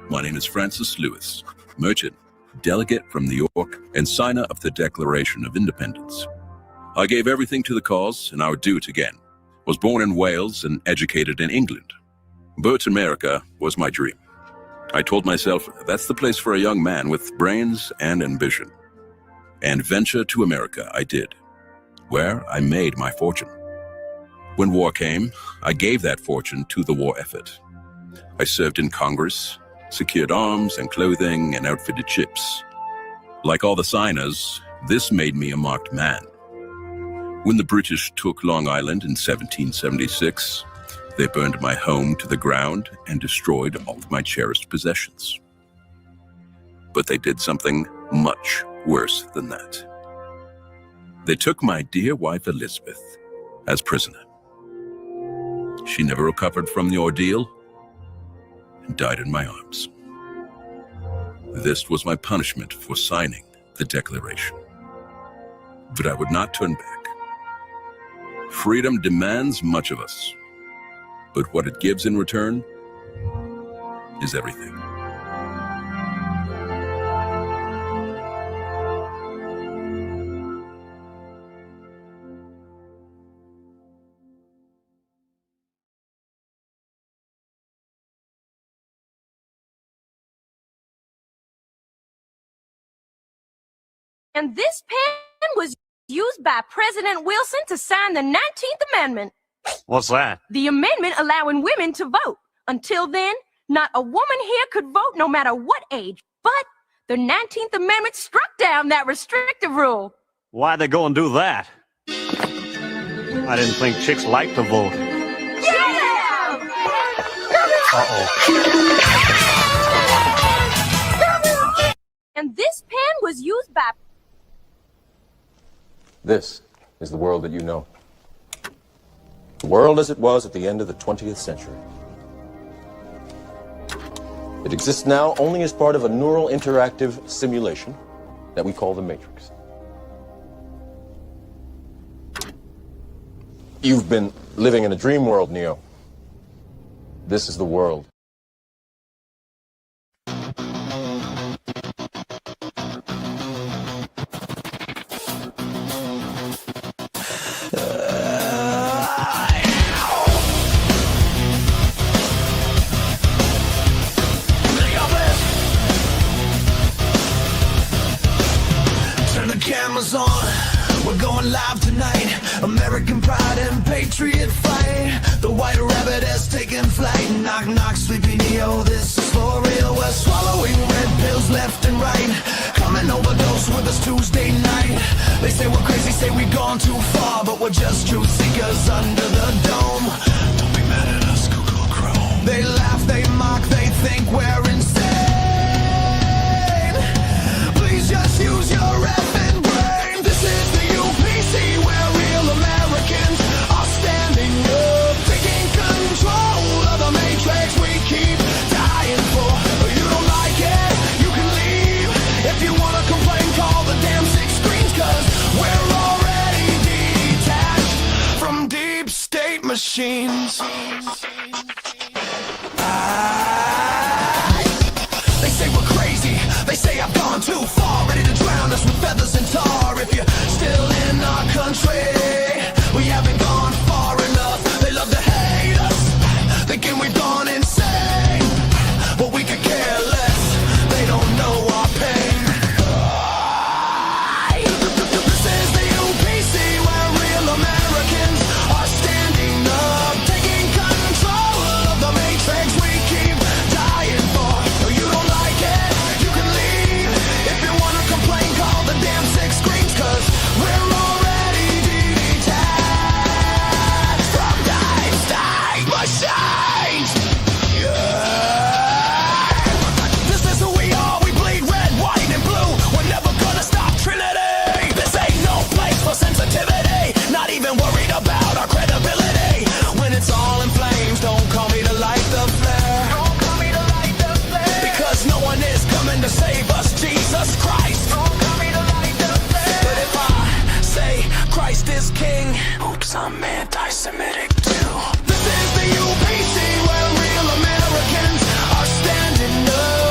My name is Francis Lewis, merchant, delegate from New York, and signer of the Declaration of Independence. I gave everything to the cause, and I would do it again. Was born in Wales and educated in England. But America was my dream. I told myself that's the place for a young man with brains and ambition. And venture to America I did, where I made my fortune. When war came, I gave that fortune to the war effort. I served in Congress, secured arms and clothing, and outfitted ships. Like all the signers, this made me a marked man. When the British took Long Island in 1776, they burned my home to the ground and destroyed all of my cherished possessions. But they did something much worse than that. They took my dear wife Elizabeth as prisoner. She never recovered from the ordeal and died in my arms. This was my punishment for signing the Declaration. But I would not turn back. Freedom demands much of us, but what it gives in return is everything. And this pen was used by President Wilson to sign the 19th Amendment. What's that? The amendment allowing women to vote. Until then, not a woman here could vote no matter what age. But the 19th Amendment struck down that restrictive rule. Why'd they go and do that? I didn't think chicks liked to vote. Yeah! Uh-oh. And this pen was used by... This is the world that you know. The world as it was at the end of the 20th century. It exists now only as part of a neural interactive simulation that we call the Matrix. You've been living in a dream world, Neo. This is the world. Cameras on, we're going live tonight. American pride and patriot fight. The white rabbit has taken flight. Knock, knock, sleepy Neo, this is for real. We're swallowing red pills left and right. Come and overdose with us Tuesday night. They say we're crazy, say we've gone too far, but we're just truth seekers under the dome. Don't be mad at us, Google Chrome. They laugh, they mock, they think we're insane. Please just use your effing brain. This is the UPC, where real Americans are standing up, taking control of the matrix we keep dying for. You don't like it, you can leave. If you wanna complain, call the damn 6 screens, cause we're already detached from deep state machines. They say we're crazy, they say I've gone too far, ready to drown us with feathers and tar. If you're still in our country, we haven't gone far enough. They love to hate us, thinking we've gone insane, but we could care less, they don't know our pain. This is the UPC, where real Americans are standing up, taking control of the matrix we keep dying for. You don't like it, you can leave. If you wanna complain, call the damn 6 screens, cause we're already detached from time state machines. This is who we are, we bleed red, white, and blue. We're never gonna stop Trinity. This ain't no place for sensitivity, not even worried about our credibility. When it's all in flames, don't call me to light the flare. Don't call me to light the flare, because no one is coming to save us, Jesus Christ. Don't call me to light the flare. But if I say Christ is king, oops, I'm anti-Semitic too. This is the UPC, where real Americans are standing up,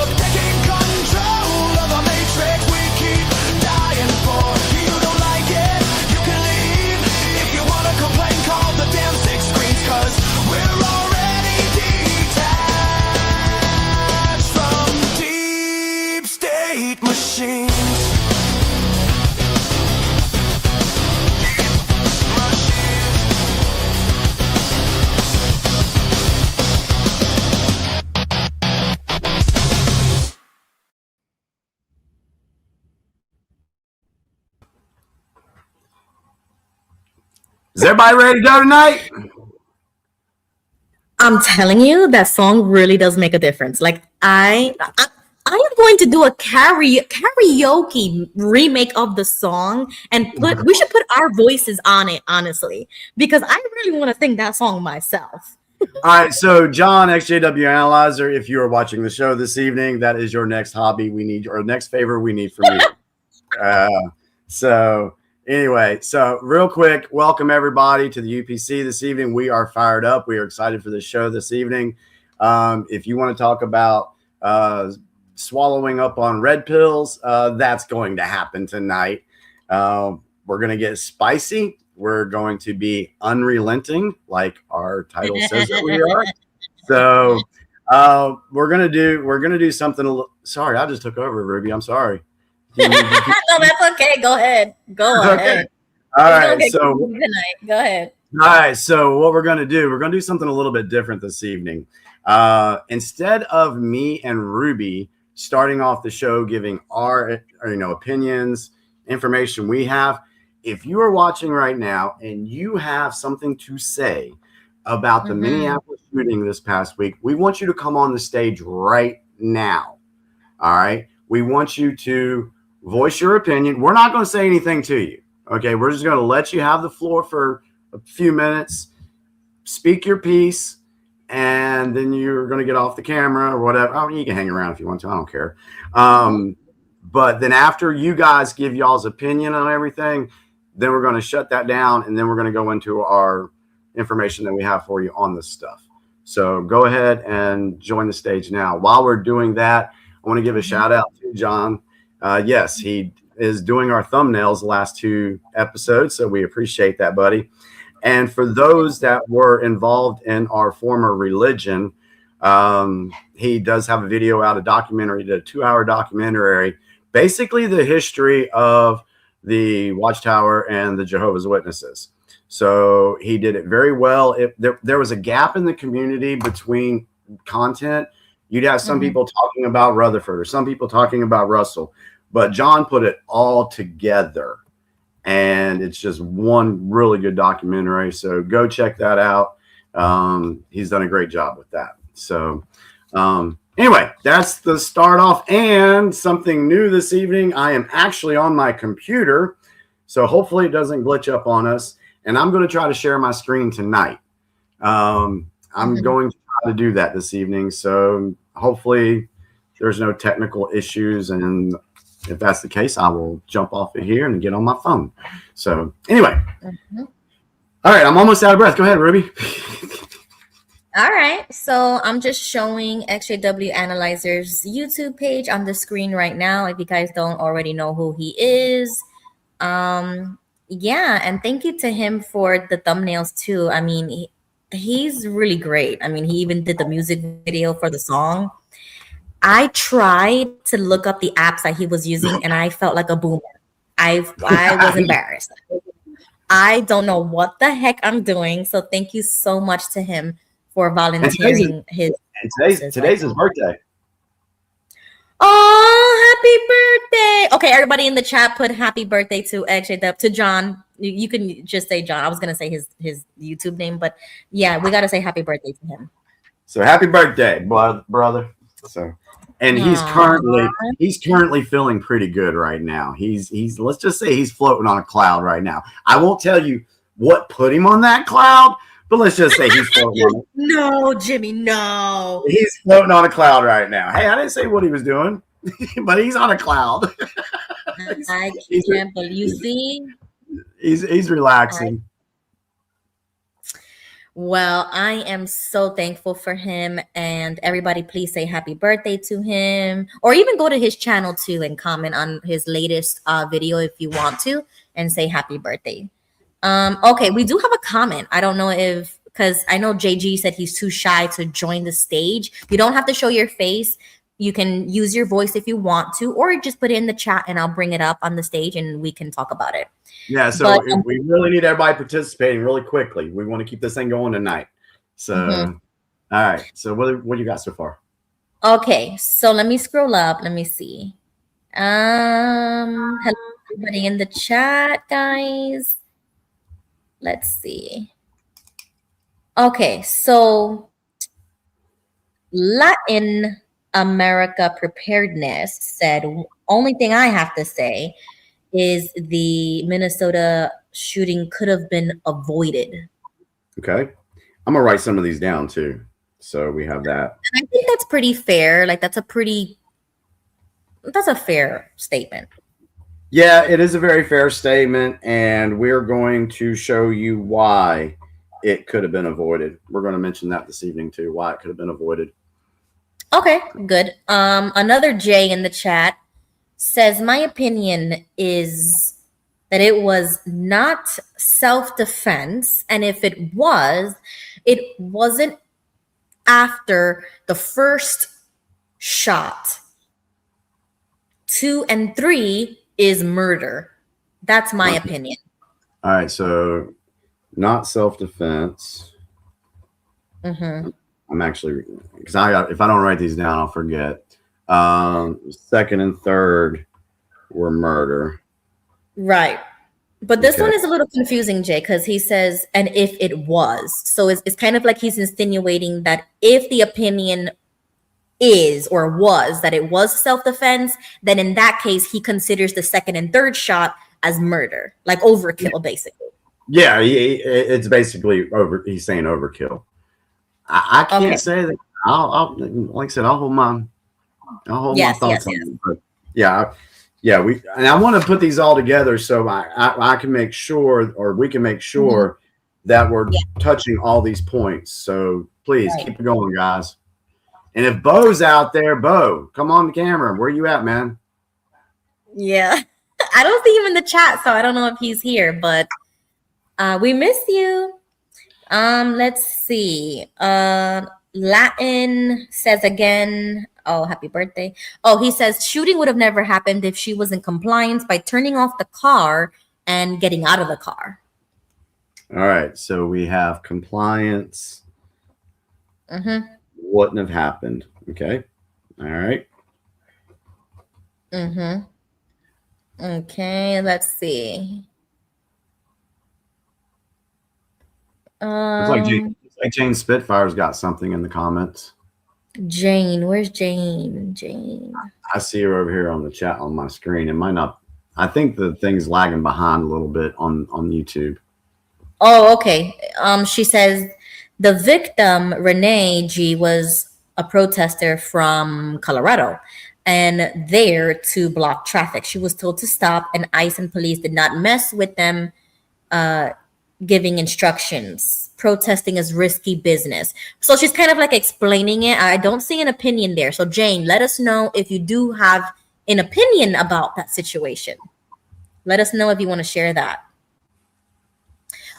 Is everybody ready to go tonight? I'm telling you, that song really does make a difference. Like I am going to do a karaoke remake of the song and we should put our voices on it, honestly, because I really want to sing that song myself. All right, so John, XJW Analyzer, if you are watching the show this evening, that is your next hobby we need, or next favor we need from you. So anyway, so real quick, welcome everybody to the UPC this evening. We are fired up. We are excited for the show this evening. If you want to talk about swallowing up on red pills, that's going to happen tonight. We're going to get spicy. We're going to be unrelenting, like our title says that we are. So we're gonna do something. Sorry, I just took over, Ruby. I'm sorry. No, that's okay. Go ahead. Go ahead. All right. So tonight. Go ahead. All right. So what we're gonna do something a little bit different this evening. Instead of me and Ruby starting off the show giving our opinions, information we have. If you are watching right now and you have something to say about the Minneapolis shooting this past week, we want you to come on the stage right now. All right. We want you to voice your opinion. We're not going to say anything to you. Okay. We're just going to let you have the floor for a few minutes, speak your piece, and then you're going to get off the camera or whatever. I mean, you can hang around if you want to. I don't care. But then after you guys give y'all's opinion on everything, then we're going to shut that down, and then we're going to go into our information that we have for you on this stuff. So go ahead and join the stage now. While we're doing that, I want to give a shout out to John. Yes, he is doing our thumbnails the last 2 episodes, so we appreciate that, buddy. And for those that were involved in our former religion, he does have a video out, a documentary, a 2-hour documentary, basically the history of the Watchtower and the Jehovah's Witnesses. So he did it very well. There was a gap in the community between content. You'd have some people talking about Rutherford or some people talking about Russell, but John put it all together, and it's just one really good documentary. So go check that out. He's done a great job with that. So anyway, that's the start off, and something new this evening. I am actually on my computer, so hopefully it doesn't glitch up on us. And I'm going to try to share my screen tonight. I'm going to try to do that this evening. So hopefully there's no technical issues. And if that's the case, I will jump off of here and get on my phone. So anyway, all right, I'm almost out of breath. Go ahead, Ruby. All right, so I'm just showing XJW Analyzer's YouTube page on the screen right now. If you guys don't already know who he is, yeah, and thank you to him for the thumbnails too. I mean, he's really great. I mean, he even did the music video for the song. I tried to look up the apps that he was using, and I felt like a boomer. I was embarrassed. I don't know what the heck I'm doing. So thank you so much to him for volunteering today's his birthday. Oh, happy birthday. Okay, everybody in the chat put happy birthday to XJW, to John. You can just say John. I was going to say his YouTube name, but yeah, we got to say happy birthday to him. So happy birthday, brother. So, and he's currently feeling pretty good right now. He's let's just say he's floating on a cloud right now. I won't tell you what put him on that cloud, but let's just say he's floating on it. No, Jimmy, no. He's floating on a cloud right now. Hey, I didn't say what he was doing, but he's on a cloud. I can't believe you see. He's relaxing. Well, I am so thankful for him, and everybody please say happy birthday to him, or even go to his channel too and comment on his latest video if you want to, and say happy birthday. Okay, we do have a comment. I don't know if, because I know JG said he's too shy to join the stage. You don't have to show your face. You can use your voice if you want to, or just put it in the chat and I'll bring it up on the stage and we can talk about it. Yeah, so we really need everybody participating really quickly. We want to keep this thing going tonight. So, all right. So what you got so far? Okay, so let me scroll up. Let me see. Hello, everybody in the chat, guys. let's see. Okay, so Latin America Preparedness said, only thing I have to say is the Minnesota shooting could have been avoided. Okay. I'm going to write some of these down too. So we have that. And I think that's pretty fair. Like that's a fair statement. Yeah, it is a very fair statement. And we're going to show you why it could have been avoided. We're going to mention that this evening too, why it could have been avoided. Okay, good. Another Jay in the chat says, my opinion is that it was not self-defense. And if it wasn't after the first shot. 2 and 3 is murder. That's my opinion. All right, so not self-defense. I'm actually, because if I don't write these down, I'll forget. 2nd and 3rd were murder. Right. But this one is a little confusing, Jay, because he says, and if it was. So it's kind of like he's insinuating that if the opinion is or was that it was self-defense, then in that case, he considers the 2nd and 3rd shot as murder, like overkill, basically. Yeah, it's basically he's saying overkill. I can't say that. I'll like I said, I'll hold my thoughts on it. But yeah. I want to put these all together so I can make sure, or we can make sure that we're touching all these points. So please keep it going, guys. And if Bo's out there, Bo, come on the camera. Where you at, man? Yeah. I don't see him in the chat, so I don't know if he's here, but we miss you. Let's see. Latin says again, oh, happy birthday. Oh, he says shooting would have never happened if she was in compliance by turning off the car and getting out of the car. All right. So we have compliance. Wouldn't have happened. Okay. All right. Okay, let's see. It's like Jane Spitfire's got something in the comments. Jane, where's Jane? Jane. I see her over here on the chat on my screen. It might not. I think the thing's lagging behind a little bit on YouTube. Oh, okay. She says the victim, Renee G, was a protester from Colorado and there to block traffic. She was told to stop, and ICE and police did not mess with them, giving instructions. Protesting is risky business. So she's kind of like explaining it. I don't see an opinion there. So Jane, let us know if you do have an opinion about that situation. Let us know if you want to share that.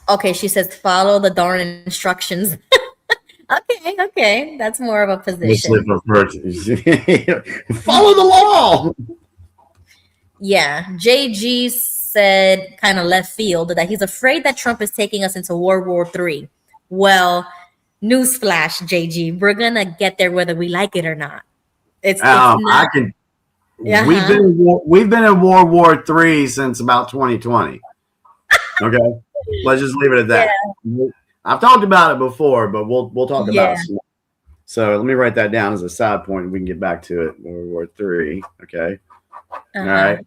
Okay, she says follow the darn instructions. Okay, that's more of a position. Follow the law. Yeah, JG said kind of left field that he's afraid that Trump is taking us into World War III. Well, newsflash, JG, we're gonna get there whether we like it or not. It's not. I can. We've been in World War III since about 2020. Okay, let's just leave it at that. Yeah. I've talked about it before, but we'll talk about it. So let me write that down as a side point, and we can get back to it. World War III. Okay. All right.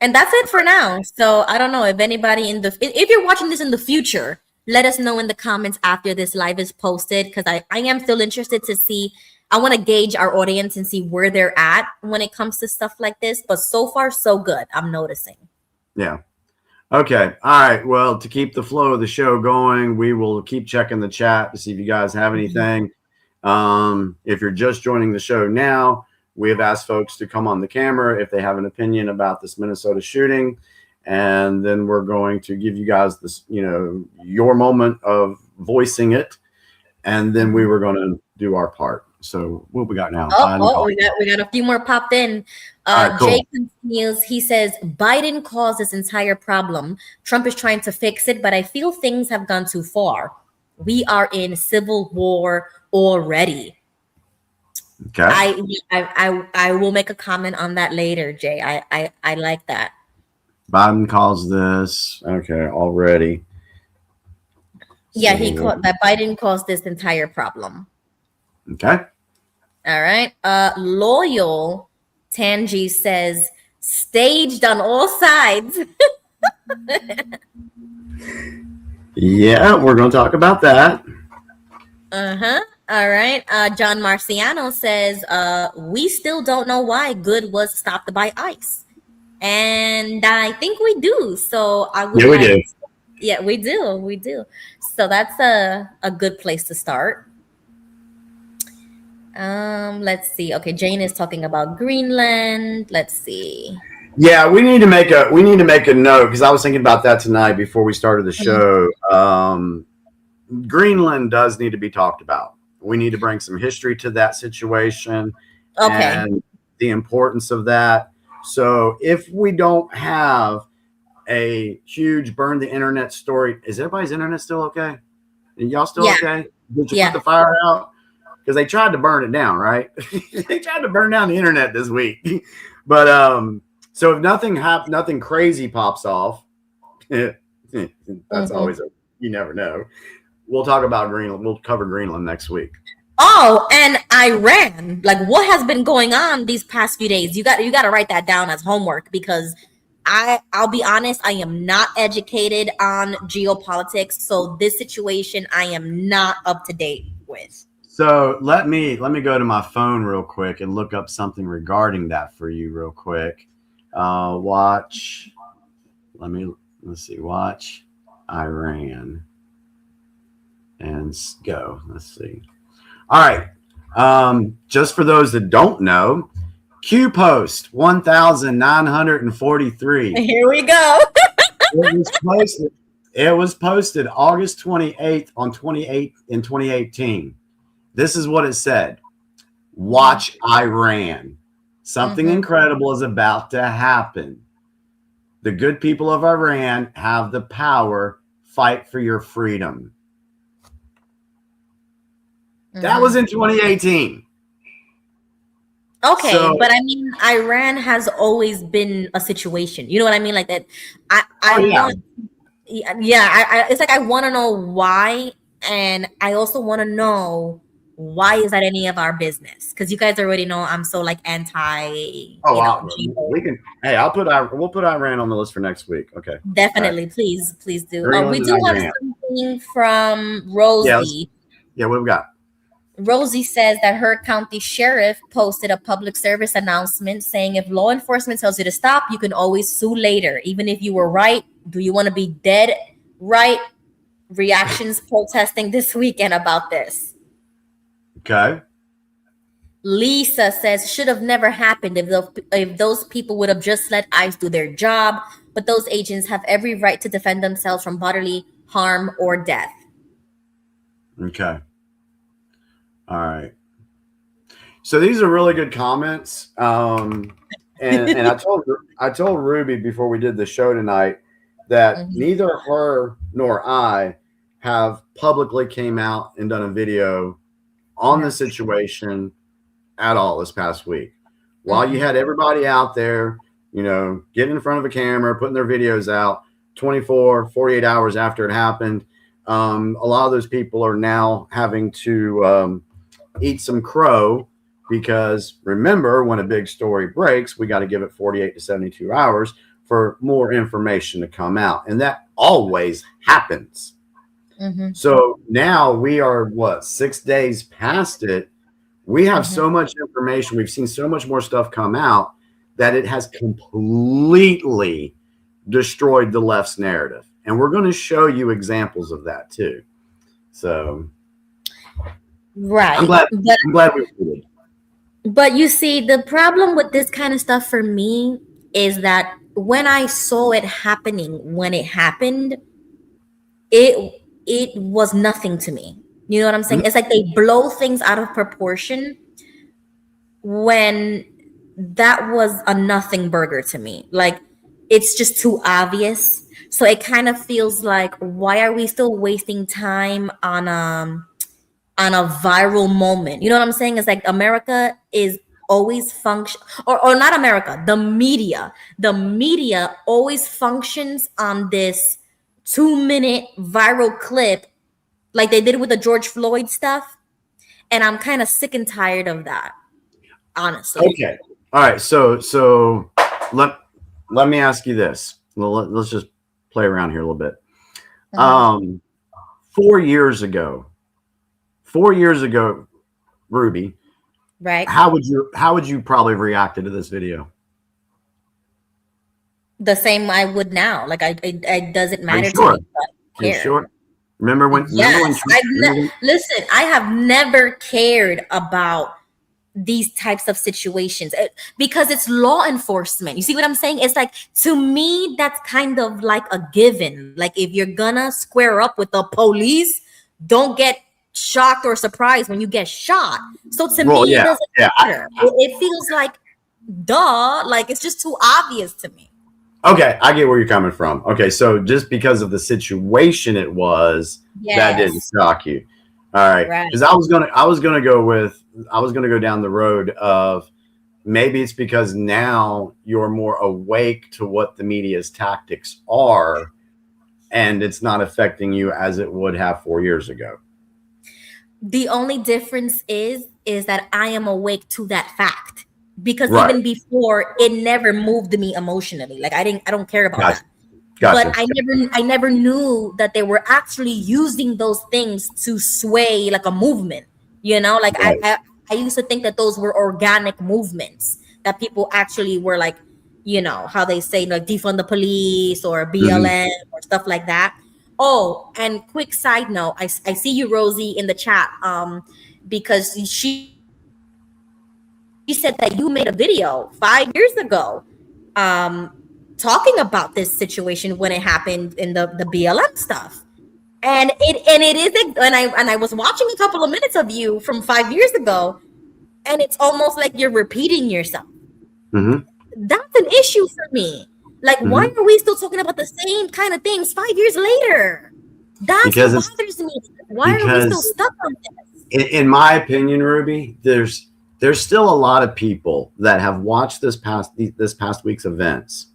And that's it for now. So I don't know if anybody if you're watching this in the future, let us know in the comments after this live is posted, because I am still interested to see. I want to gauge our audience and see where they're at when it comes to stuff like this. But so far, so good. I'm noticing. Yeah. Okay. All right. Well, to keep the flow of the show going, we will keep checking the chat to see if you guys have anything. If you're just joining the show now, we have asked folks to come on the camera if they have an opinion about this Minnesota shooting. And then we're going to give you guys this, your moment of voicing it. And then we were going to do our part. So what we got now? We got a few more popped in. Right, cool. Jay continues. He says, Biden caused this entire problem. Trump is trying to fix it, but I feel things have gone too far. We are in civil war already. Okay. I will make a comment on that later, Jay. I like that. Biden calls this okay already. Yeah, So, that Biden caused this entire problem. okay. All right. Loyal Tangi says staged on all sides. Yeah, we're going to talk about that. Uh-huh. All right. John Marciano says, we still don't know why Good was stopped by ICE. And I think we do. So I would Yeah, we do. Yeah, we do. We do. So that's a good place to start. Let's see. Okay, Jane is talking about Greenland. Let's see. Yeah, we need to make a note because I was thinking about that tonight before we started the show. Greenland does need to be talked about. We need to bring some history to that situation and the importance of that. So if we don't have a huge burn the internet story, is everybody's internet still okay? And y'all still okay? Did you put the fire out? Because they tried to burn it down, right? They tried to burn down the internet this week. But so if nothing crazy pops off, that's always you never know. We'll talk about Greenland. We'll cover Greenland next week. Oh, and Iran. Like, what has been going on these past few days? You got to write that down as homework because I'll be honest, I am not educated on geopolitics, so this situation I am not up to date with. So let me go to my phone real quick and look up something regarding that for you real quick. Watch. Let's see. Watch Iran and go. Let's see. All right. Just for those that don't know, Q post 1943. Here we go. It was posted August 28th in 2018. This is what it said. Watch Iran. Something incredible is about to happen. The good people of Iran have the power. Fight for your freedom. That was in 2018. Okay, but I mean, Iran has always been a situation. You know what I mean? Like that. It's like I want to know why, and I also want to know why is that any of our business? Because you guys already know I'm so like anti. We'll put Iran on the list for next week. Okay, definitely, right. Please do. We do have something from Rosie. Yeah, what we got? Rosie says that her county sheriff posted a public service announcement saying if law enforcement tells you to stop, you can always sue later. Even if you were right, do you want to be dead right? Reactions protesting this weekend about this. Okay. Lisa says should have never happened if those people would have just let ICE do their job, but those agents have every right to defend themselves from bodily harm or death. Okay. All right. So these are really good comments. And I told Ruby before we did the show tonight that neither her nor I have publicly came out and done a video on the situation at all this past week. While you had everybody out there, getting in front of a camera, putting their videos out 24, 48 hours after it happened, a lot of those people are now having to eat some crow because remember, when a big story breaks, we got to give it 48 to 72 hours for more information to come out. And that always happens. So now we are 6 days past it. We have so much information. We've seen so much more stuff come out that it has completely destroyed the left's narrative. And we're going to show you examples of that too. So right. I'm glad we did. But you see, the problem with this kind of stuff for me is that when I saw it happening, when it happened, it was nothing to me. You know what I'm saying? It's like they blow things out of proportion when that was a nothing burger to me. Like, it's just too obvious. So it kind of feels like, why are we still wasting time on a viral moment? You know what I'm saying? It's like America is always function, or not America, the media always functions on this 2-minute viral clip like they did with the George Floyd stuff. And I'm kind of sick and tired of that, honestly. Okay. All right. So let me ask you this. Well, let's just play around here a little bit. 4 years ago, Ruby, Right. how would you probably have reacted to this video? The same I would now. Like it doesn't matter sure? to me. But Are you care. sure? Remember when? Yes, listen, I have never cared about these types of situations because it's law enforcement. You see what I'm saying? It's like, to me, that's kind of like a given. Like, if you're gonna square up with the police, don't get shocked or surprised when you get shot. So to me, it doesn't matter. It feels like, duh, like it's just too obvious to me. Okay, I get where you're coming from. Okay, so just because of the situation it was, that didn't shock you. All right. Because I was gonna go down the road of maybe it's because now you're more awake to what the media's tactics are, and it's not affecting you as it would have 4 years ago. The only difference is that I am awake to that fact. Because even before, it never moved me emotionally. Like I don't care about that. But I never knew that they were actually using those things to sway like a movement. You know, like I used to think that those were organic movements that people actually were like, you know, how they say like defund the police or BLM or stuff like that. Oh, and quick side note, I see you, Rosie, in the chat, because she said that you made a video 5 years ago talking about this situation when it happened in the BLM stuff. And I was watching a couple of minutes of you from 5 years ago, and it's almost like you're repeating yourself. That's an issue for me. Like, why are we still talking about the same kind of things 5 years later? That's what bothers me. Why are we still stuck on this? In my opinion, Ruby, there's still a lot of people that have watched this past week's events,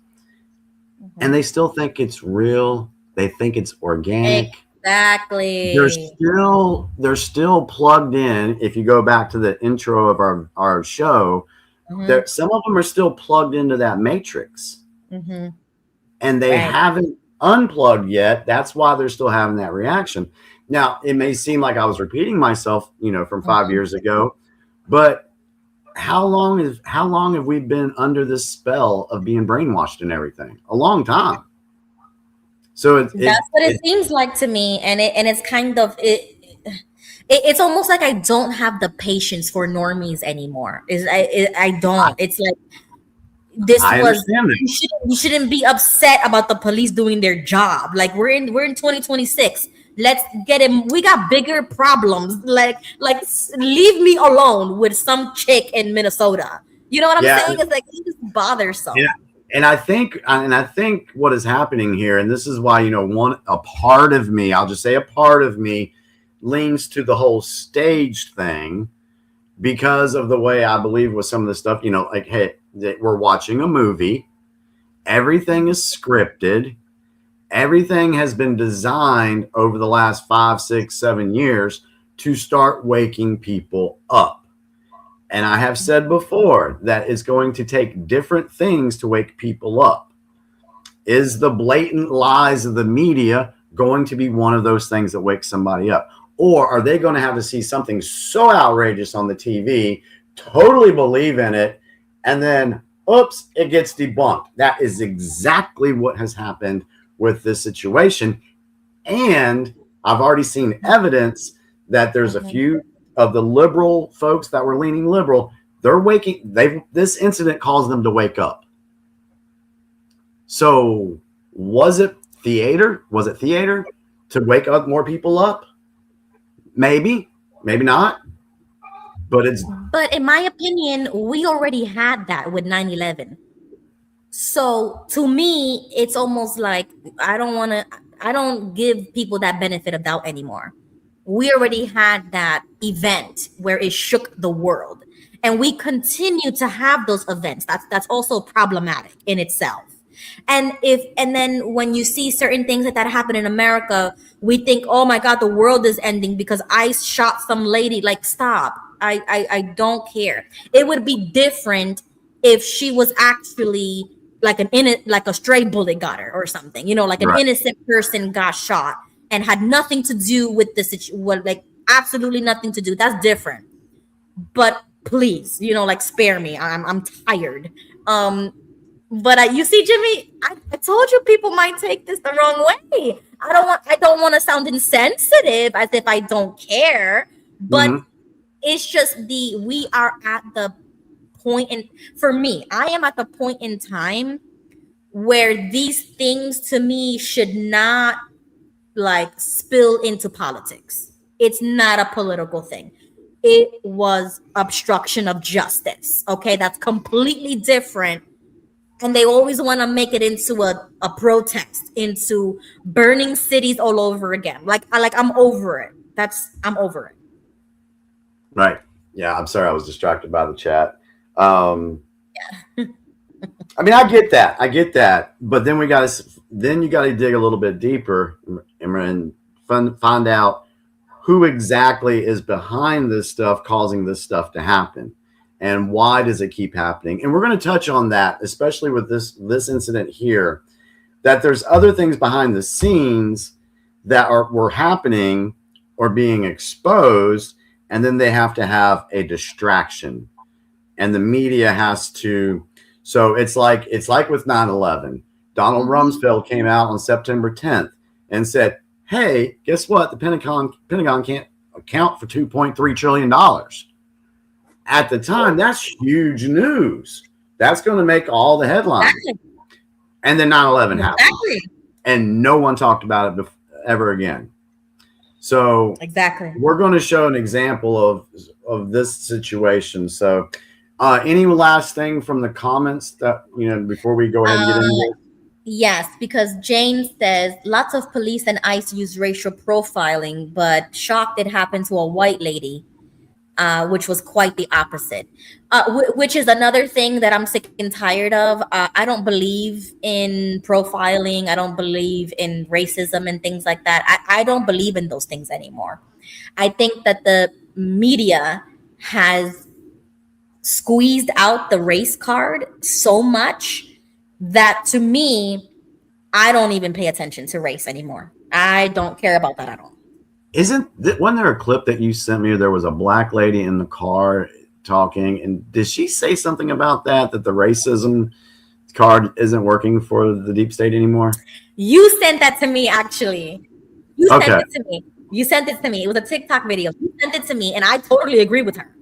and they still think it's real. They think it's organic. Exactly. They're still plugged in. If you go back to the intro of our show, some of them are still plugged into that matrix, and they haven't unplugged yet. That's why they're still having that reaction. Now, it may seem like I was repeating myself, from 5 years ago, but how long have we been under this spell of being brainwashed and everything? A long time. So that's what it seems like to me, and it's kind of it's almost like I don't have the patience for normies anymore. I don't. It's like you shouldn't be upset about the police doing their job. Like we're in 2026. Let's get him. We got bigger problems. Like leave me alone with some chick in Minnesota. You know what I'm saying? It's like it's bothersome. Yeah. And I think what is happening here, and this is why, a part of me, I'll just say a part of me leans to the whole staged thing because of the way I believe with some of the stuff, like, hey, we're watching a movie. Everything is scripted. Everything has been designed over the last 5, 6, 7 years to start waking people up. And I have said before that it's going to take different things to wake people up. Is the blatant lies of the media going to be one of those things that wakes somebody up? Or are they going to have to see something so outrageous on the TV, totally believe in it, and then, oops, it gets debunked? That is exactly what has happened with this situation. And I've already seen evidence that there's a few of the liberal folks that were leaning liberal, this incident caused them to wake up. So was it theater? Was it theater to wake up more people up? Maybe not. But in my opinion, we already had that with 9/11. So to me, it's almost like I don't give people that benefit of doubt anymore. We already had that event where it shook the world. and we continue to have those events. That's also problematic in itself. And then when you see certain things that happen in America, we think, oh my God, the world is ending because ICE shot some lady. Like, stop. I don't care. It would be different if she was actually like like a stray bullet got her or something, like an innocent person got shot and had nothing to do with the situation, like absolutely nothing to do. That's different. But please, like, spare me. I'm tired. But you see, Jimmy, I told you people might take this the wrong way. I don't want to sound insensitive as if I don't care, but it's just we are at the point, and for me, I am at the point in time where these things to me should not like spill into politics. It's not a political thing. It was obstruction of justice. Okay, that's completely different. And they always want to make it into a protest, into burning cities all over again. I'm over it. I'm over it. Right. Yeah. I'm sorry. I was distracted by the chat. I mean, I get that. But then you got to dig a little bit deeper and find out who exactly is behind this stuff, causing this stuff to happen. And why does it keep happening? And we're going to touch on that, especially with this incident here, that there's other things behind the scenes that were happening or being exposed, and then they have to have a distraction. And the media has to. So it's like with 9/11. Donald Rumsfeld came out on September 10th and said, "Hey, guess what? The Pentagon can't account for $2.3 trillion." At the time, that's huge news. That's going to make all the headlines. Exactly. And then 9/11 happened. Exactly. And no one talked about it ever again. So exactly, we're going to show an example of this situation. So any last thing from the comments that, before we go ahead and get into it? Yes, because Jane says lots of police and ICE use racial profiling, but shocked it happened to a white lady. Which was quite the opposite, which is another thing that I'm sick and tired of. I don't believe in profiling. I don't believe in racism and things like that. I don't believe in those things anymore. I think that the media has squeezed out the race card so much that, to me, I don't even pay attention to race anymore. I don't care about that at all. Wasn't there a clip that you sent me? There was a black lady in the car talking, and did she say something about that the racism card isn't working for the deep state anymore? You sent that to me, actually. You sent it to me. It was a TikTok video. You sent it to me, and I totally agree with her.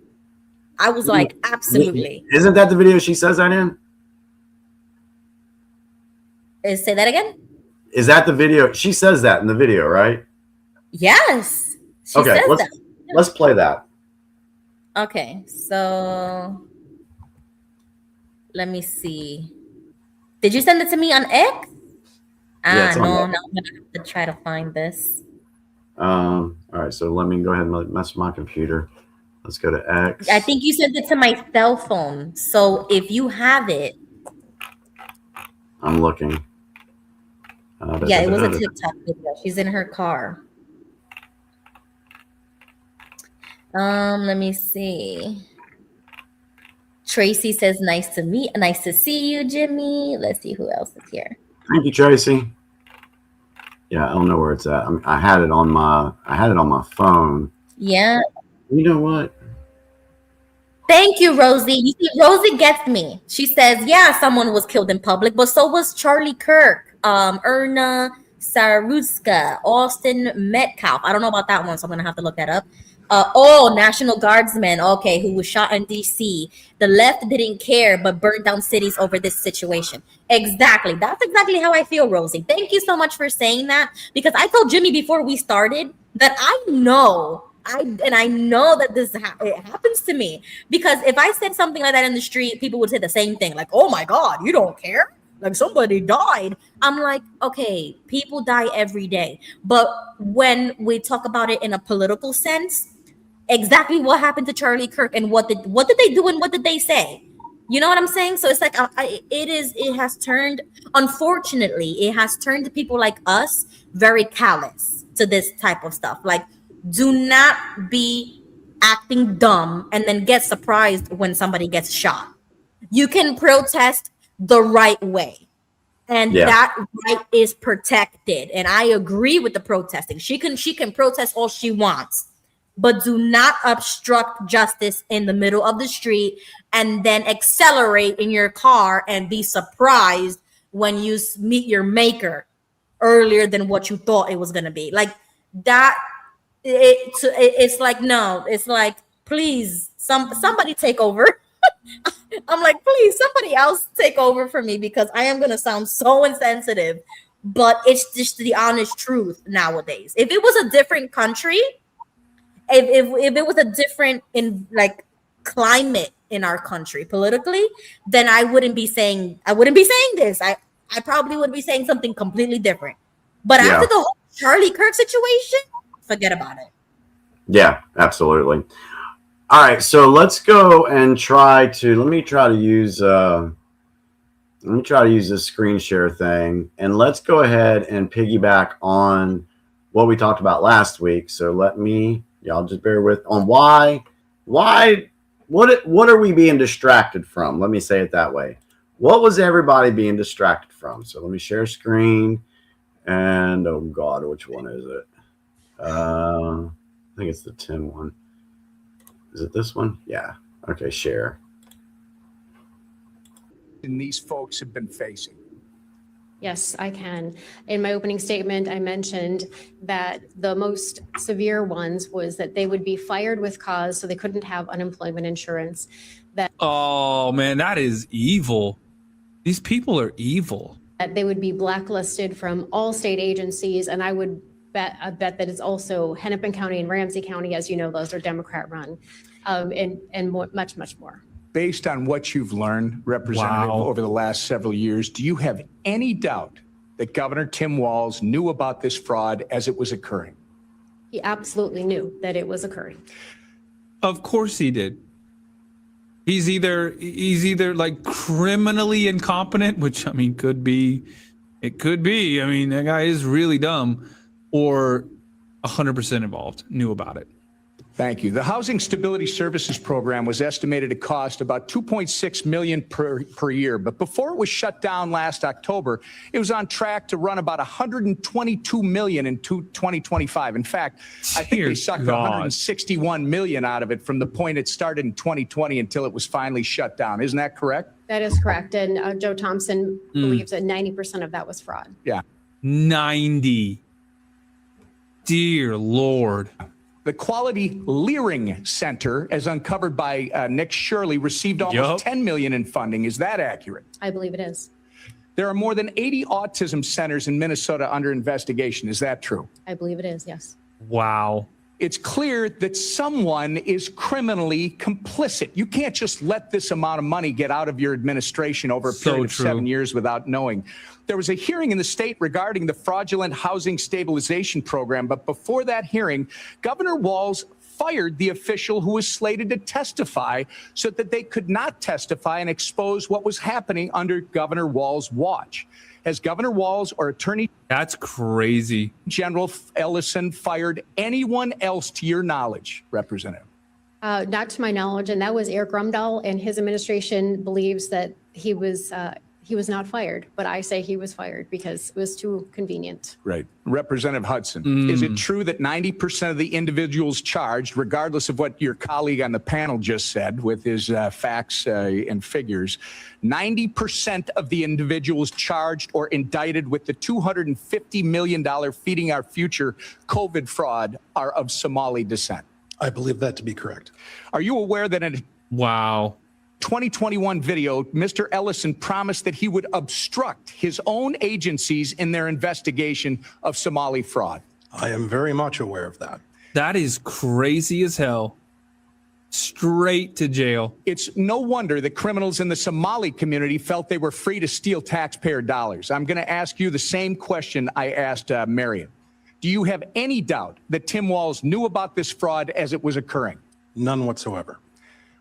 I was like, absolutely. Isn't that the video she says that in? Say that again? Is that the video? She says that in the video, right? Yes. Okay, let's play that. Okay, so let me see. Did you send it to me on X? Yeah, no, I'm gonna have to try to find this. All right, so let me go ahead and mess with my computer. Let's go to X. I think you sent it to my cell phone. So if you have it, I'm looking. It was a TikTok video. She's in her car. Let me see. Tracy says, nice to see you, Jimmy. Let's see who else is here. Thank you, Tracy. Yeah, I don't know where it's at. I had it on my phone. Yeah. You know what? Thank you, Rosie. You see, Rosie gets me. She says, yeah, someone was killed in public, but so was Charlie Kirk, Erna Sarutska, Austin Metcalf. I don't know about that one, so I'm going to have to look that up. National Guardsman, okay, who was shot in DC. The left didn't care, but burned down cities over this situation. Exactly. That's exactly how I feel, Rosie. Thank you so much for saying that, because I told Jimmy before we started that I know that it happens to me, because if I said something like that in the street, people would say the same thing, like, oh my God, you don't care? Like, somebody died. I'm like, okay, people die every day. But when we talk about it in a political sense, exactly what happened to Charlie Kirk and what did they do and what did they say? You know what I'm saying? So it's like it has turned, unfortunately, it has turned people like us very callous to this type of stuff. Like, do not be acting dumb and then get surprised when somebody gets shot. You can protest the right way, and that right is protected. And I agree with the protesting. She can protest all she wants, but do not obstruct justice in the middle of the street and then accelerate in your car and be surprised when you meet your maker earlier than what you thought it was going to be. Like that, it's like, no, it's like, please, somebody take over. I'm like, please, somebody else take over for me, because I am going to sound so insensitive, but it's just the honest truth nowadays. If it was a different country, if it was a different climate in our country politically, then I wouldn't be saying this. I probably would be saying something completely different. But after the whole Charlie Kirk situation, forget about it. Yeah, absolutely. All right, so let's go and let me try to use this screen share thing, and let's go ahead and piggyback on what we talked about last week. So y'all just bear with on what are we being distracted from? Let me say it that way. What was everybody being distracted from? So let me share screen, and oh God, which one is it? I think it's the 10 one. Is it this one? Yeah. Okay, share. And these folks have been facing. Yes, I can. In my opening statement, I mentioned that the most severe ones was that they would be fired with cause, so they couldn't have unemployment insurance. Oh man, that is evil. These people are evil. That they would be blacklisted from all state agencies, and I bet that it's also Hennepin County and Ramsey County, as you know, those are Democrat run, and much more. Based on what you've learned, Representative, over the last several years, do you have any doubt that Governor Tim Walz knew about this fraud as it was occurring? He absolutely knew that it was occurring. Of course he did. He's either like criminally incompetent, which I mean could be. I mean, that guy is really dumb, or 100% involved, knew about it. Thank you. The Housing Stability Services Program was estimated to cost about $2.6 million per year. But before it was shut down last October, it was on track to run about $122 million in 2025. In fact, I think they sucked $161 million out of it from the point it started in 2020 until it was finally shut down. Isn't that correct? That is correct. And Joe Thompson believes that 90% of that was fraud. Yeah. 90. Dear Lord. The Quality Leering Center, as uncovered by Nick Shirley, received almost $10 million in funding. Is that accurate? I believe it is. There are more than 80 autism centers in Minnesota under investigation. Is that true? I believe it is, yes. Wow. It's clear that someone is criminally complicit. You can't just let this amount of money get out of your administration over a period of 7 years without knowing. There was a hearing in the state regarding the fraudulent housing stabilization program, but before that hearing, Governor Walz fired the official who was slated to testify so that they could not testify and expose what was happening under Governor Walz's watch. Has Governor Walz or Attorney That's crazy. General Ellison fired anyone else to your knowledge, Representative? Not to my knowledge, and that was Eric Rumdahl, and his administration believes that he was not fired, but I say he was fired because it was too convenient. Right. Representative Hudson, is it true that 90% of the individuals charged, regardless of what your colleague on the panel just said with his facts and figures, 90% of the individuals charged or indicted with the $250 million Feeding Our Future COVID fraud are of Somali descent? I believe that to be correct. Are you aware that in 2021 video, Mr. Ellison promised that he would obstruct his own agencies in their investigation of Somali fraud? I am very much aware of that. That is crazy as hell. Straight to jail. It's no wonder that criminals in the Somali community felt they were free to steal taxpayer dollars. I'm going to ask you the same question I asked Marion. Do you have any doubt that Tim Walz knew about this fraud as it was occurring? None whatsoever.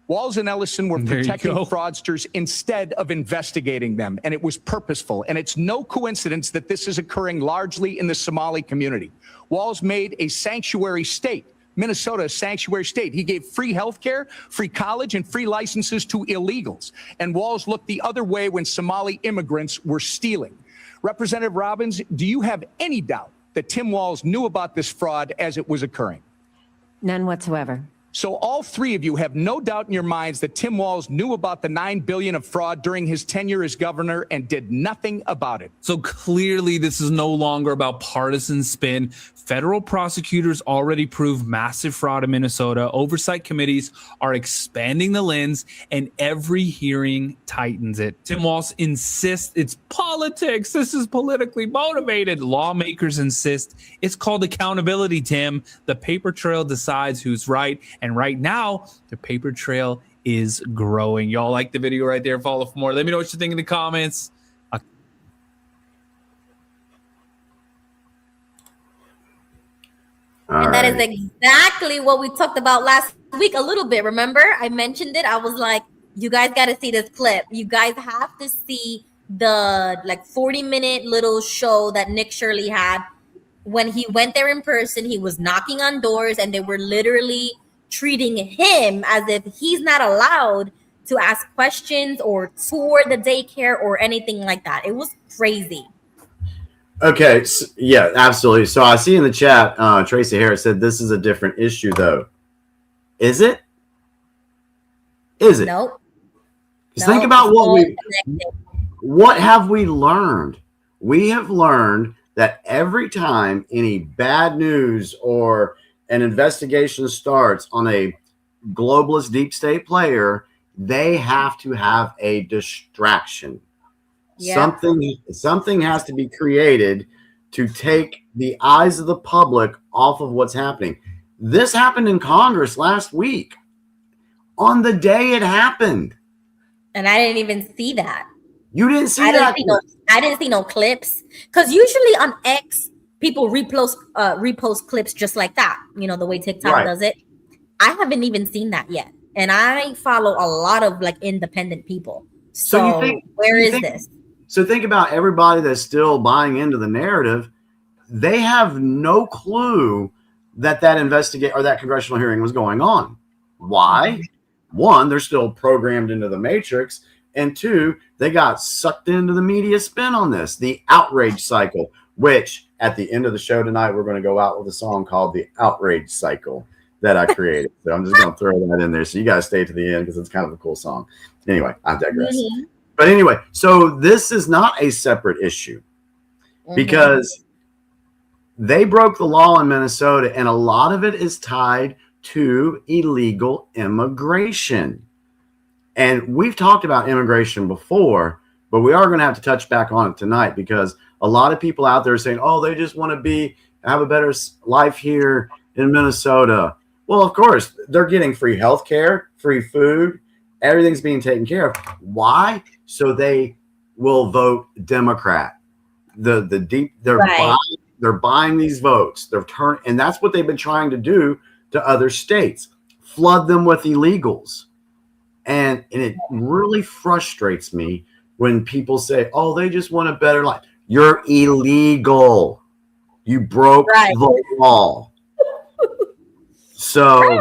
Walz and Ellison were There you protecting go. fraudsters instead of investigating them, and it was purposeful. And it's no coincidence that this is occurring largely in the Somali community. Walz made a sanctuary state, Minnesota, a sanctuary state. He gave free health care, free college, and free licenses to illegals. And Walz looked the other way when Somali immigrants were stealing. Representative Robbins, do you have any doubt that Tim Walz knew about this fraud as it was occurring? None whatsoever. So all three of you have no doubt in your minds that Tim Walz knew about the $9 billion of fraud during his tenure as governor and did nothing about it. So clearly this is no longer about partisan spin. Federal prosecutors already proved massive fraud in Minnesota. Oversight committees are expanding the lens, and every hearing tightens it. Tim Walz insists it's politics. This is politically motivated. Lawmakers insist it's called accountability, Tim. The paper trail decides who's right. And right now, the paper trail is growing. Y'all like the video right there? Follow for more. Let me know what you think in the comments. And that is exactly what we talked about last week a little bit. Remember, I mentioned it. I was like, you guys got to see this clip. You guys have to see the 40-minute little show that Nick Shirley had. When he went there in person, he was knocking on doors and they were literally treating him as if he's not allowed to ask questions or tour the daycare or anything like that. It was crazy. Okay, so, yeah, absolutely. So I see in the chat, Tracy Harris said this is a different issue, though. Is it? Is it? Nope. Just think about what have we learned? We have learned that every time any bad news or an investigation starts on a globalist deep state player, they have to have a distraction. Yeah. Something has to be created to take the eyes of the public off of what's happening. This happened in Congress last week on the day it happened. And I didn't even see that. You didn't see that? I didn't see no clips. Because usually on X, people repost clips just like that. You know, the way TikTok does it. I haven't even seen that yet. And I follow a lot of independent people. So where is this? So think about everybody that's still buying into the narrative. They have no clue that that congressional hearing was going on. Why? One, they're still programmed into the matrix. And two, they got sucked into the media spin on this, the outrage cycle, which at the end of the show tonight, we're going to go out with a song called The Outrage Cycle that I created. So I'm just going to throw that in there. So you guys stay to the end because it's kind of a cool song. Anyway, I digress. Mm-hmm. But anyway, so this is not a separate issue because they broke the law in Minnesota, and a lot of it is tied to illegal immigration. And we've talked about immigration before, but we are going to have to touch back on it tonight because a lot of people out there are saying, oh, they just want to have a better life here in Minnesota. Well, of course, they're getting free health care, free food. Everything's being taken care of. Why? So they will vote Democrat. They're buying these votes. And that's what they've been trying to do to other states. Flood them with illegals. And it really frustrates me when people say, oh, they just want a better life. You're illegal. You broke the law. So yeah,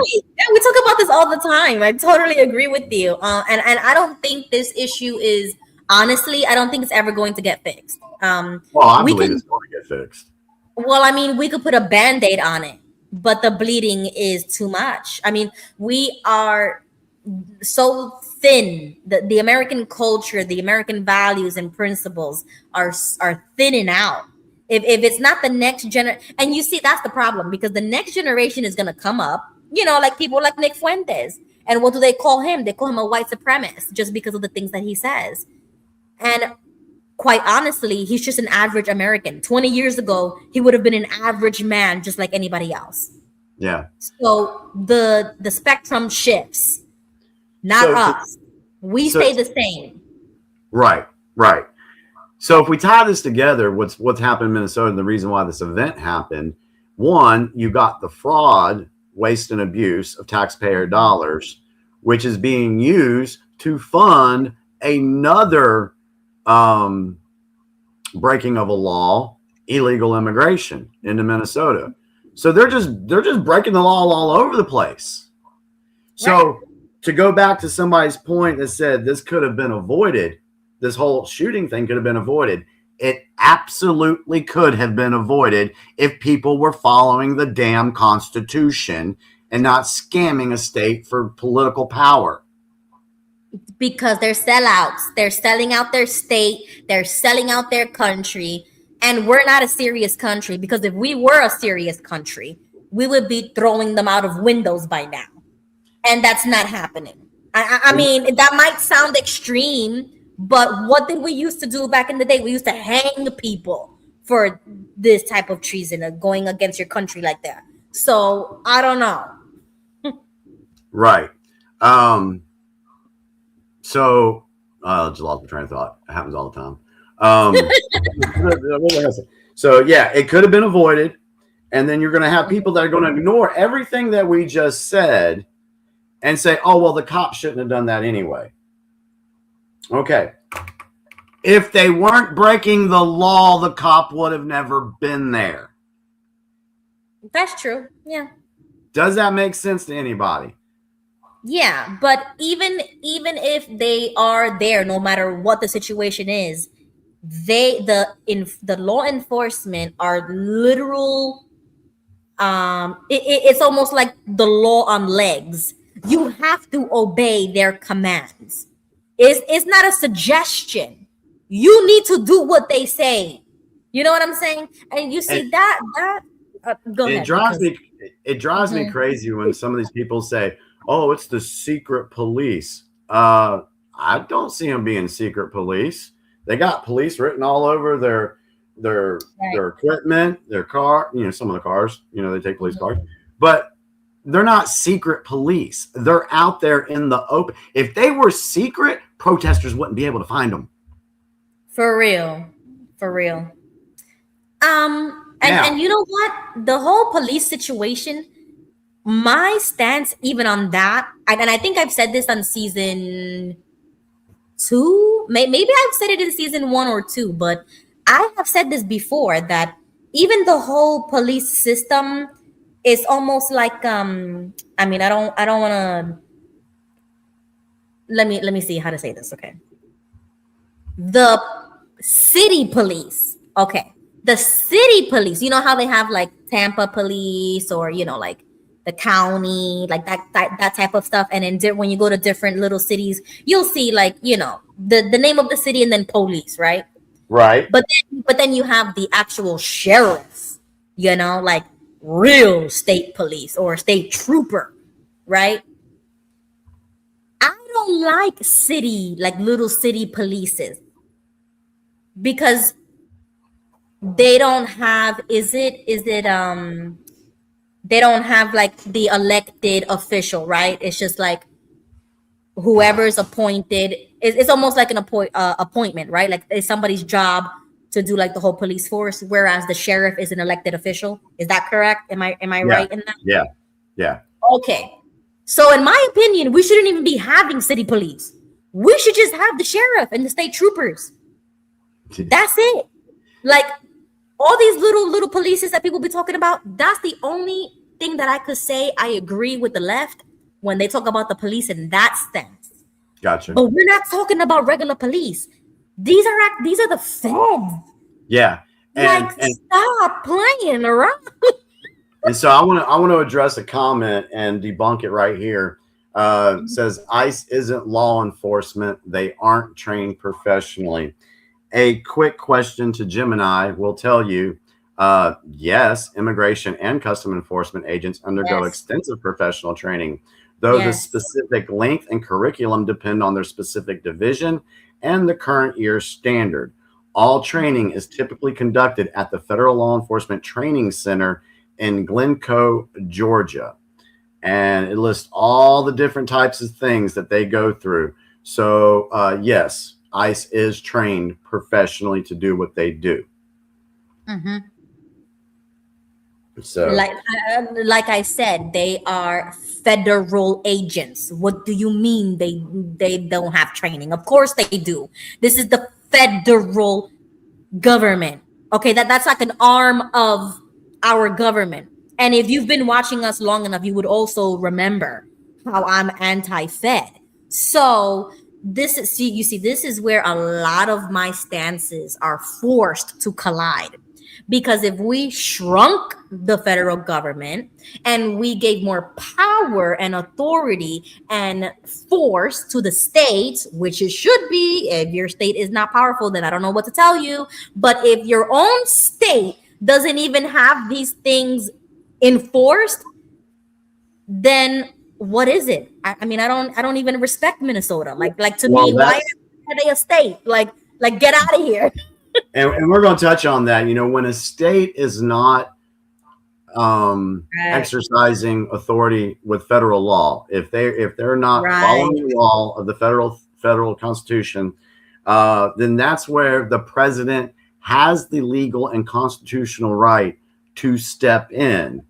we talk about this all the time. I totally agree with you. And I don't think this issue is, honestly, I don't think it's ever going to get fixed. Well, I believe it's going to get fixed. Well, I mean, we could put a Band-Aid on it, but the bleeding is too much. I mean, we are so thin. The American culture, the American values and principles are thinning out. If it's not the next generation, and you see, that's the problem because the next generation is going to come up, like people like Nick Fuentes. And what do they call him? They call him a white supremacist just because of the things that he says. And quite honestly, he's just an average American. 20 years ago, he would have been an average man just like anybody else. Yeah. So the spectrum shifts, not us. We stay the same. Right. So if we tie this together, what's happened in Minnesota and the reason why this event happened One, you got the fraud, waste, and abuse of taxpayer dollars, which is being used to fund another breaking of a law, illegal immigration into Minnesota. So they're just breaking the law all over the place. So to go back to somebody's point that said this could have been avoided, this whole shooting thing could have been avoided. It absolutely could have been avoided if people were following the damn Constitution and not scamming a state for political power. Because they're sellouts. They're selling out their state. They're selling out their country. And we're not a serious country, because if we were a serious country, we would be throwing them out of windows by now. And that's not happening. I mean, that might sound extreme, but what did we used to do back in the day? We used to hang people for this type of treason, of going against your country like that. So I don't know. Right. So I just lost my train of thought. It happens all the time. So yeah, it could have been avoided. And then you're going to have people that are going to ignore everything that we just said and say, oh, well, the cops shouldn't have done that anyway. Okay. If they weren't breaking the law, the cop would have never been there. That's true. Yeah. Does that make sense to anybody? Yeah, but even if they are there, no matter what the situation is, the law enforcement are literal. It's almost like the law on legs. You have to obey their commands. It's not a suggestion. You need to do what they say. You know what I'm saying? And you see that go ahead. It drives me crazy when some of these people say, "Oh, it's the secret police." I don't see them being secret police. They got police written all over their equipment, their car. You know, some of the cars. You know, they take police cars, but they're not secret police. They're out there in the open. If they were secret, protesters wouldn't be able to find them. For real. And you know what? The whole police situation, my stance even on that, and I think I've said this on season 2, maybe I've said it in season 1 or 2, but I have said this before, that even the whole police system is almost like I mean, I don't want to, let me see how to say this. Okay, the city police. Okay, the city police, you know how they have like Tampa police, or you know, like the county, like that type of stuff. And then when you go to different little cities, you'll see, like, you know, the name of the city and then police, right? Right. But then you have the actual sheriff, you know, like real state police or state trooper, right? I don't like little city polices, because they don't have, they don't have like the elected official, right? It's just like whoever's appointed. It's almost like an appointment, right? Like it's somebody's job to do like the whole police force, whereas the sheriff is an elected official. Is that correct? Am I right in that? Yeah. Okay. So in my opinion, we shouldn't even be having city police. We should just have the sheriff and the state troopers. That's it. Like all these little polices that people be talking about, that's the only thing that I could say I agree with the left when they talk about the police in that sense. Gotcha. But we're not talking about regular police. These are the feds. Yeah. And stop playing around. And so I want to address a comment and debunk it right here. It says ICE isn't law enforcement. They aren't trained professionally. A quick question to Gemini will tell you, yes, immigration and custom enforcement agents undergo extensive professional training, though the specific length and curriculum depend on their specific division and the current year's standard. All training is typically conducted at the Federal Law Enforcement Training Center in Glencoe, Georgia. And it lists all the different types of things that they go through. So, yes, ICE is trained professionally to do what they do. So, like I said, they are federal agents. What do you mean they don't have training? Of course they do. This is the federal government. Okay, that's like an arm of our government. And if you've been watching us long enough, you would also remember how I'm anti-Fed. So this is where a lot of my stances are forced to collide. Because if we shrunk the federal government and we gave more power and authority and force to the states, which it should be, if your state is not powerful, then I don't know what to tell you. But if your own state doesn't even have these things enforced, then what is it? I mean, I don't even respect Minnesota. Like to me, why are they a state? Like get out of here. And we're going to touch on that. You know, when a state is not exercising authority with federal law, if they're not following the law of the federal Constitution, then that's where the president has the legal and constitutional right to step in.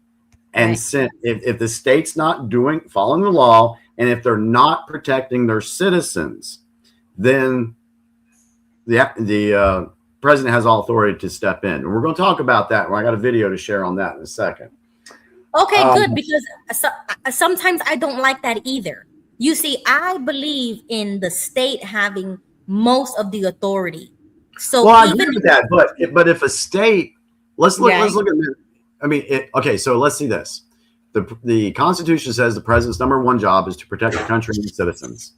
And if the state's not following the law, and if they're not protecting their citizens, then the president has all authority to step in. And we're going to talk about that. I got a video to share on that in a second. Okay, good, because sometimes I don't like that either. You see, I believe in the state having most of the authority. So I agree with that, but if a state, let's look at it. I mean, okay, so let's see this. The Constitution says the president's number one job is to protect the country and its citizens.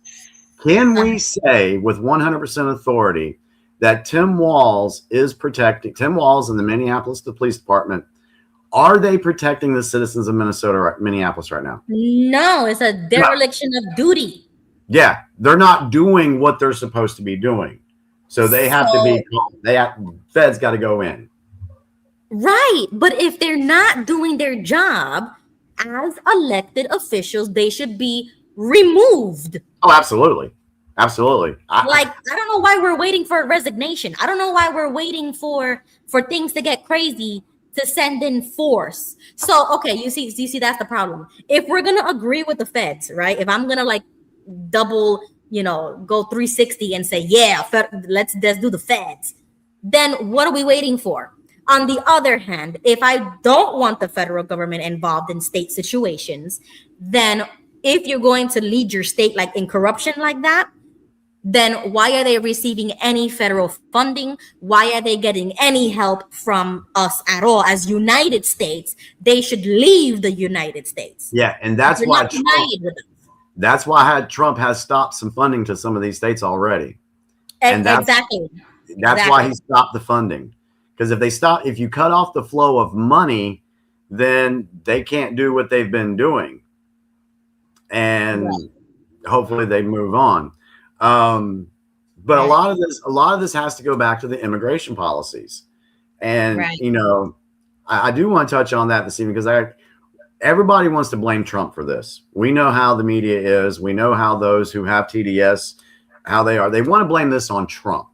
Can we say with 100% authority that Tim Walz and the Minneapolis Police Department, are they protecting the citizens of Minneapolis right now? No, it's a dereliction of duty. Yeah, they're not doing what they're supposed to be doing. So they have to be, Fed's got to go in. Right. But if they're not doing their job as elected officials, they should be removed. Oh, absolutely. Absolutely. I don't know why we're waiting for a resignation. I don't know why we're waiting for things to get crazy to send in force. So, okay, you see, that's the problem. If we're going to agree with the feds, right? If I'm going to double, go 360 and say, yeah, let's do the feds, then what are we waiting for? On the other hand, if I don't want the federal government involved in state situations, then if you're going to lead your state in corruption like that, then why are they receiving any federal funding? Why are they getting any help from us at all as United States? They should leave the United States. Yeah, and that's why Trump has stopped some funding to some of these states already. And that's why he stopped the funding. Because if you cut off the flow of money, then they can't do what they've been doing. And hopefully they move on. But a lot of this has to go back to the immigration policies. And, I do want to touch on that this evening because everybody wants to blame Trump for this. We know how the media is. We know how those who have TDS, how they are. They want to blame this on Trump.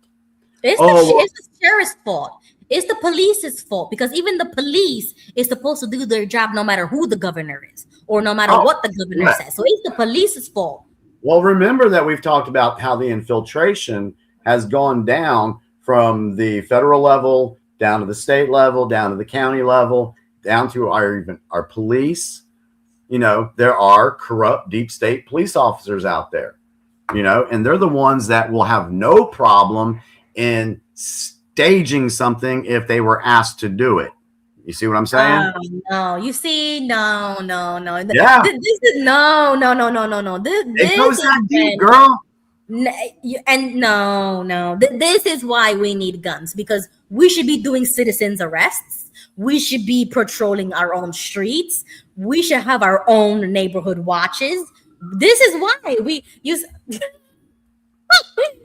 It's the sheriff's fault. It's the police's fault because even the police is supposed to do their job no matter who the governor is or no matter what the governor says. So it's the police's fault. Well, remember that we've talked about how the infiltration has gone down from the federal level, down to the state level, down to the county level, down to our police. There are corrupt deep state police officers out there, and they're the ones that will have no problem in staging something if they were asked to do it. You see what I'm saying? No. You see, no. Yeah. This is no. This goes that deep, girl. This is why we need guns, because we should be doing citizens arrests. We should be patrolling our own streets. We should have our own neighborhood watches. This is why we use.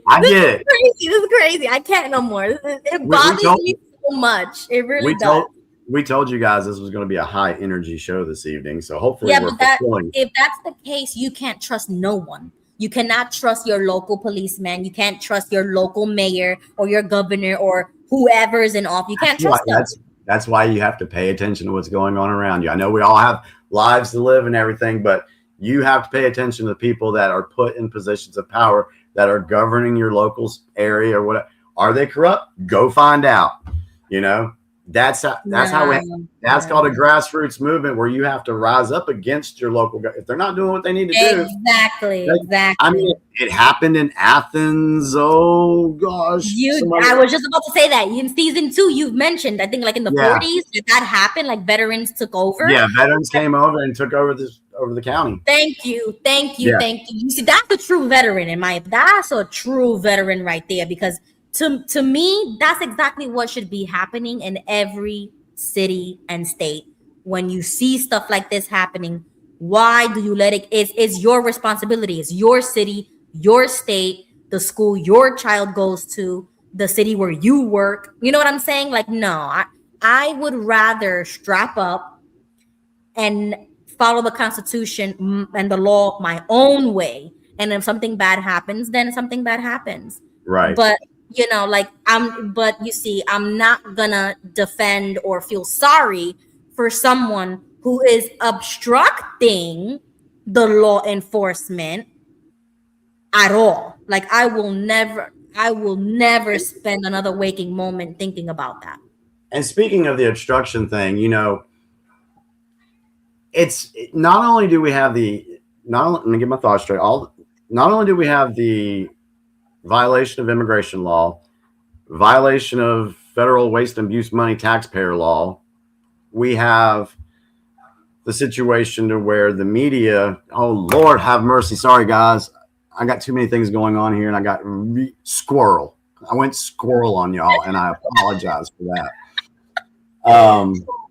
I get it. This is crazy. I can't no more. It bothers me so much. It really does. We told you guys this was going to be a high energy show this evening. So hopefully if that's the case, you can't trust no one. You cannot trust your local policeman. You can't trust your local mayor or your governor or whoever is in office. You can't trust them. That's why you have to pay attention to what's going on around you. I know we all have lives to live and everything, but you have to pay attention to the people that are put in positions of power that are governing your local area or whatever. Are they corrupt? Go find out. You know, that's called a grassroots movement where you have to rise up against your local if they're not doing what they need to do. Exactly. I mean, it happened in Athens. Oh gosh. I was just about to say that in season 2, you've mentioned, I think like in the 40s that happened, like veterans took over. Yeah, veterans came over and took over the county. Thank you. You see, that's a true veteran that's a true veteran right there, because to me, that's exactly what should be happening in every city and state. When you see stuff like this happening, why do you let it? It's your responsibility. It's your city, your state, the school your child goes to, the city where you work. You know what I'm saying? Like, no, I would rather strap up and follow the Constitution and the law my own way. And if something bad happens, then something bad happens. Right. But you know, like but you see, I'm not gonna defend or feel sorry for someone who is obstructing the law enforcement at all. Like I will never spend another waking moment thinking about that. And speaking of the obstruction thing, you know, it's not only do we have let me get my thoughts straight. Not only do we have the violation of immigration law, violation of federal waste and abuse money taxpayer law, we have the situation to where the media, oh Lord have mercy, sorry guys, I got too many things going on here and I got squirrel. I went squirrel on y'all and I apologize for that.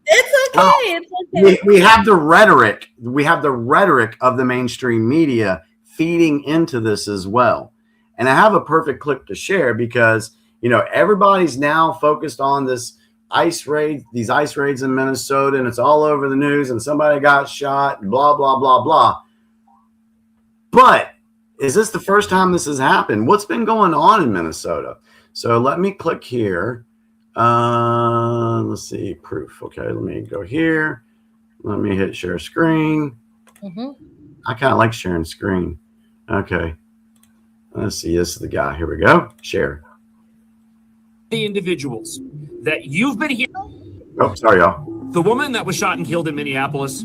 It's okay. It's okay. We have the rhetoric. We have the rhetoric of the mainstream media feeding into this as well. And I have a perfect clip to share because, you know, everybody's now focused on these ice raids in Minnesota, and it's all over the news, and somebody got shot, and blah, blah, blah, blah. But is this the first time this has happened? What's been going on in Minnesota? So let me click here. Let's see, proof. Okay, let me go here. Let me hit share screen. I kind of like sharing screen. Okay. Let's see. This is the guy. Here we go. Share. The individuals that you've been here. Oh, sorry, y'all. The woman that was shot and killed in Minneapolis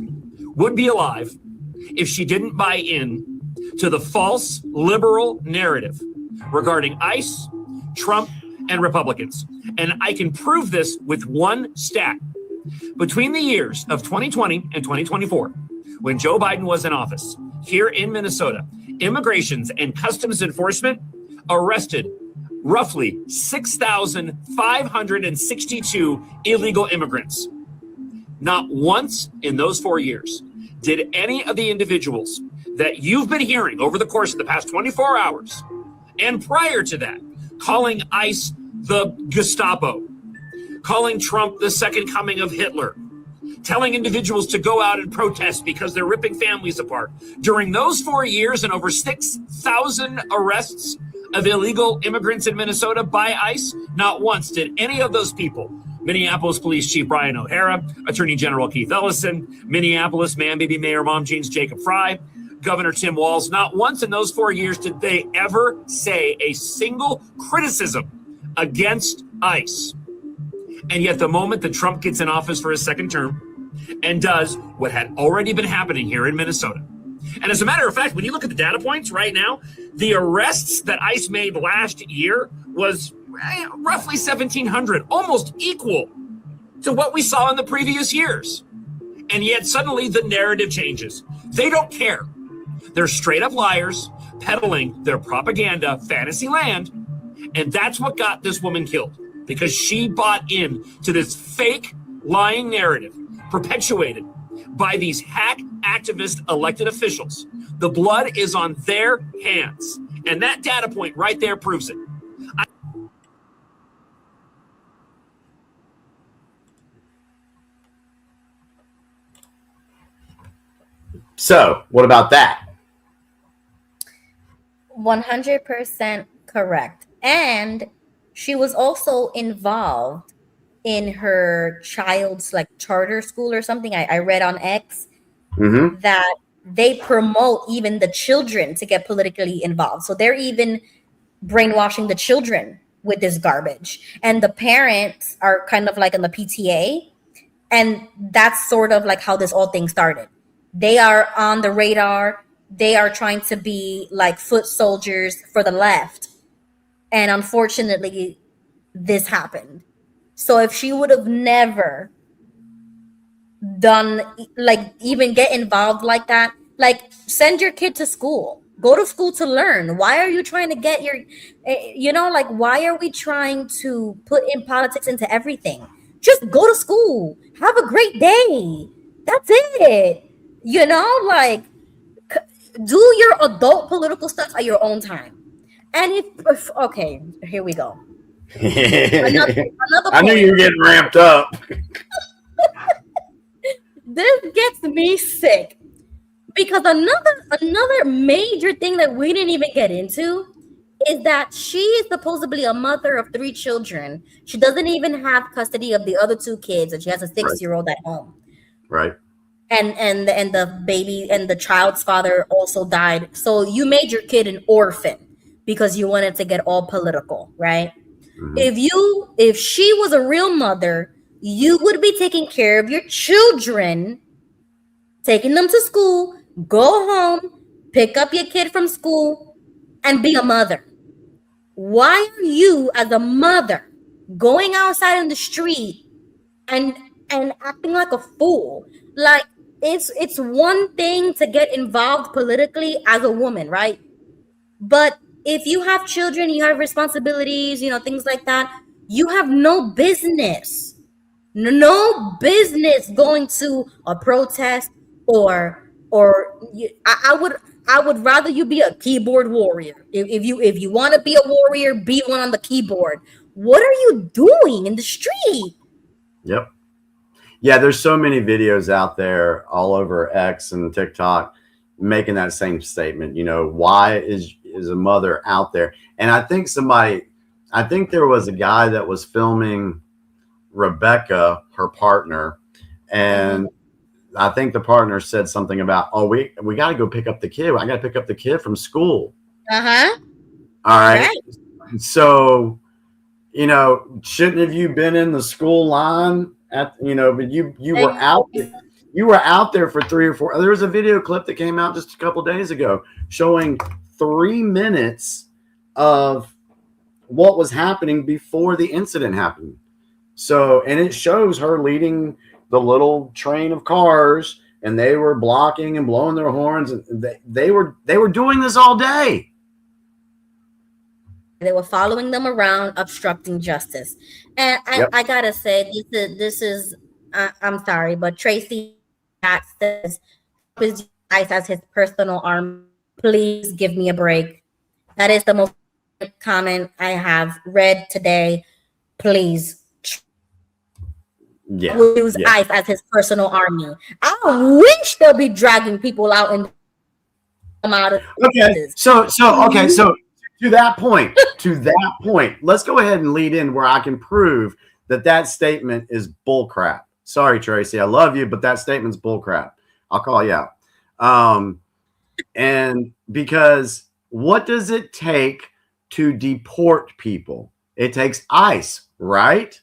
would be alive if she didn't buy in to the false liberal narrative regarding ICE, Trump, and Republicans. And I can prove this with one stat. Between the years of 2020 and 2024, when Joe Biden was in office, here in Minnesota, Immigrations and Customs Enforcement arrested roughly 6,562 illegal immigrants. Not once in those 4 years did any of the individuals that you've been hearing over the course of the past 24 hours and prior to that, calling ICE the Gestapo, calling Trump the second coming of Hitler, telling individuals to go out and protest because they're ripping families apart. During those 4 years and over 6,000 arrests of illegal immigrants in Minnesota by ICE, not once did any of those people, Minneapolis Police Chief Brian O'Hara, Attorney General Keith Ellison, Minneapolis Man Baby Mayor Mom Jeans Jacob Fry, Governor Tim Walz, not once in those 4 years did they ever say a single criticism against ICE. And yet the moment that Trump gets in office for his second term and does what had already been happening here in Minnesota. And as a matter of fact, when you look at the data points right now, the arrests that ICE made last year was roughly 1,700, almost equal to what we saw in the previous years. And yet suddenly the narrative changes. They don't care. They're straight up liars peddling their propaganda fantasy land. And that's what got this woman killed, because she bought in to this fake lying narrative perpetuated by these hack activist elected officials. The blood is on their hands. And that data point right there proves it. So what about that? 100% correct. And she was also involved in her child's like charter school or something. I read on X that they promote even the children to get politically involved. So they're even brainwashing the children with this garbage. And the parents are kind of like in the PTA. And that's sort of like how this whole thing started. They are on the radar. They are trying to be like foot soldiers for the left. And unfortunately, this happened. So if she would have never done, like, even get involved like that, like, send your kid to school. Go to school to learn. Why are you trying to get your, like, why are we trying to put in politics into everything? Just go to school. Have a great day. That's it. Like, do your adult political stuff at your own time. And if okay, here we go. Another I knew you were getting ramped up. This gets me sick because another major thing that we didn't even get into is that she is supposedly a mother of 3 children. She doesn't even have custody of the other 2 kids, and she has a 6-year-old at home. Right. And the baby and the child's father also died. So you made your kid an orphan because you wanted to get all political, right? If she was a real mother, you would be taking care of your children, taking them to school, go home, pick up your kid from school, and be a mother. Why are you, as a mother, going outside in the street and acting like a fool? Like, it's one thing to get involved politically as a woman, right? But if you have children, you have responsibilities, things like that, you have no business going to a protest I would rather you be a keyboard warrior. If you want to be a warrior, be one on the keyboard. What are you doing in the street? Yep. Yeah, there's so many videos out there all over X and TikTok making that same statement. Why is a mother out there? And I think there was a guy that was filming Rebecca, her partner, and I think the partner said something about, we got to go pick up the kid. I got to pick up the kid from school. All right. So, shouldn't have you been in the school line but you were out there. You were out there for 3 or 4. There was a video clip that came out just a couple days ago showing 3 minutes of what was happening before the incident happened. So, and it shows her leading the little train of cars, and they were blocking and blowing their horns, and they were doing this all day. They were following them around, obstructing justice. And I gotta say, this is I'm sorry, but Tracy says his ICE as his personal arm. Please give me a break. That is the most comment I have read today. Please. Use ICE as his personal army. I wish they'll be dragging people out and come out of So to that point, let's go ahead and lead in where I can prove that statement is bullcrap. Sorry, Tracy, I love you, but that statement's bullcrap. I'll call you out. And because what does it take to deport people? It takes ICE, right?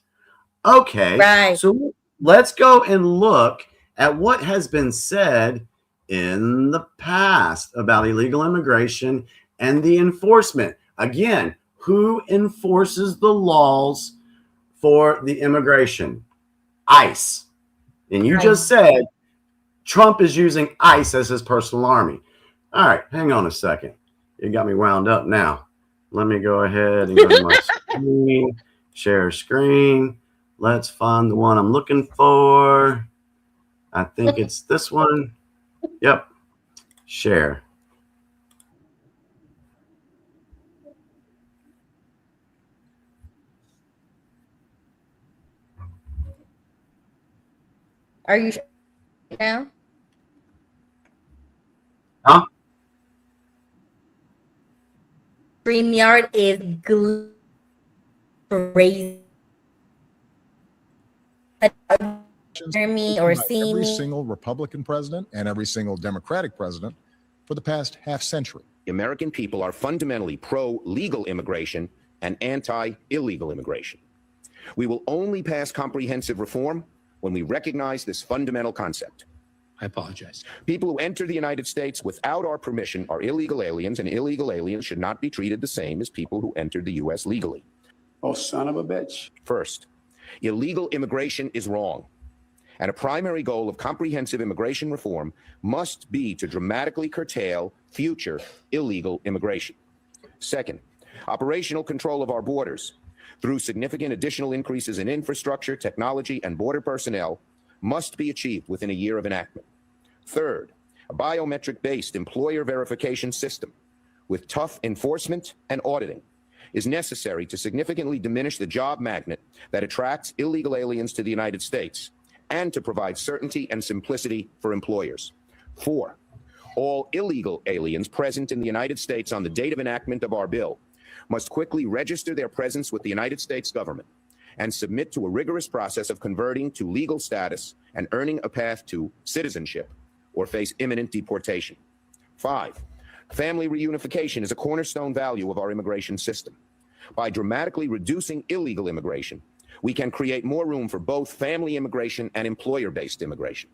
Okay, right. So let's go and look at what has been said in the past about illegal immigration and the enforcement. Again, who enforces the laws for the immigration? ICE. And you just said Trump is using ICE as his personal army. All right, hang on a second. You got me wound up now. Let me go ahead and go to my screen, share screen. Let's find the one I'm looking for. I think it's this one. Yep. Share. Are you now? Huh? StreamYard is crazy. hear me or see every me? single Republican president and every single Democratic president for the past half century. The American people are fundamentally pro-legal immigration and anti-illegal immigration. We will only pass comprehensive reform when we recognize this fundamental concept. I apologize. People who enter the United States without our permission are illegal aliens, and illegal aliens should not be treated the same as people who entered the U.S. legally. Oh, son of a bitch. First, illegal immigration is wrong, and a primary goal of comprehensive immigration reform must be to dramatically curtail future illegal immigration. Second, operational control of our borders through significant additional increases in infrastructure, technology, and border personnel must be achieved within a year of enactment. Third, a biometric-based employer verification system with tough enforcement and auditing is necessary to significantly diminish the job magnet that attracts illegal aliens to the United States and to provide certainty and simplicity for employers. 4, all illegal aliens present in the United States on the date of enactment of our bill must quickly register their presence with the United States government and submit to a rigorous process of converting to legal status and earning a path to citizenship or face imminent deportation. 5, family reunification is a cornerstone value of our immigration system. By dramatically reducing illegal immigration, we can create more room for both family immigration and employer-based immigration.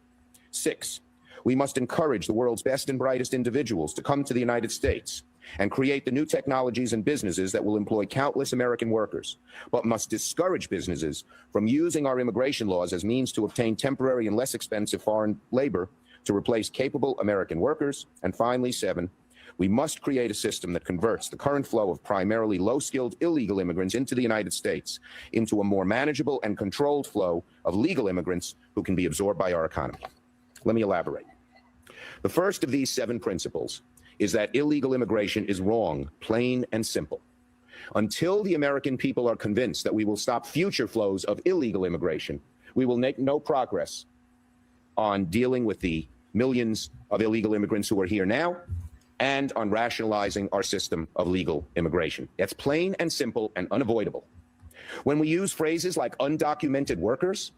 6, we must encourage the world's best and brightest individuals to come to the United States and create the new technologies and businesses that will employ countless American workers, but must discourage businesses from using our immigration laws as means to obtain temporary and less expensive foreign labor to replace capable American workers. And finally, 7, we must create a system that converts the current flow of primarily low-skilled illegal immigrants into the United States into a more manageable and controlled flow of legal immigrants who can be absorbed by our economy. Let me elaborate. The first of these 7 principles is that illegal immigration is wrong, plain and simple. Until the American people are convinced that we will stop future flows of illegal immigration, we will make no progress on dealing with the millions of illegal immigrants who are here now and on rationalizing our system of legal immigration. That's plain and simple and unavoidable. When we use phrases like undocumented workers,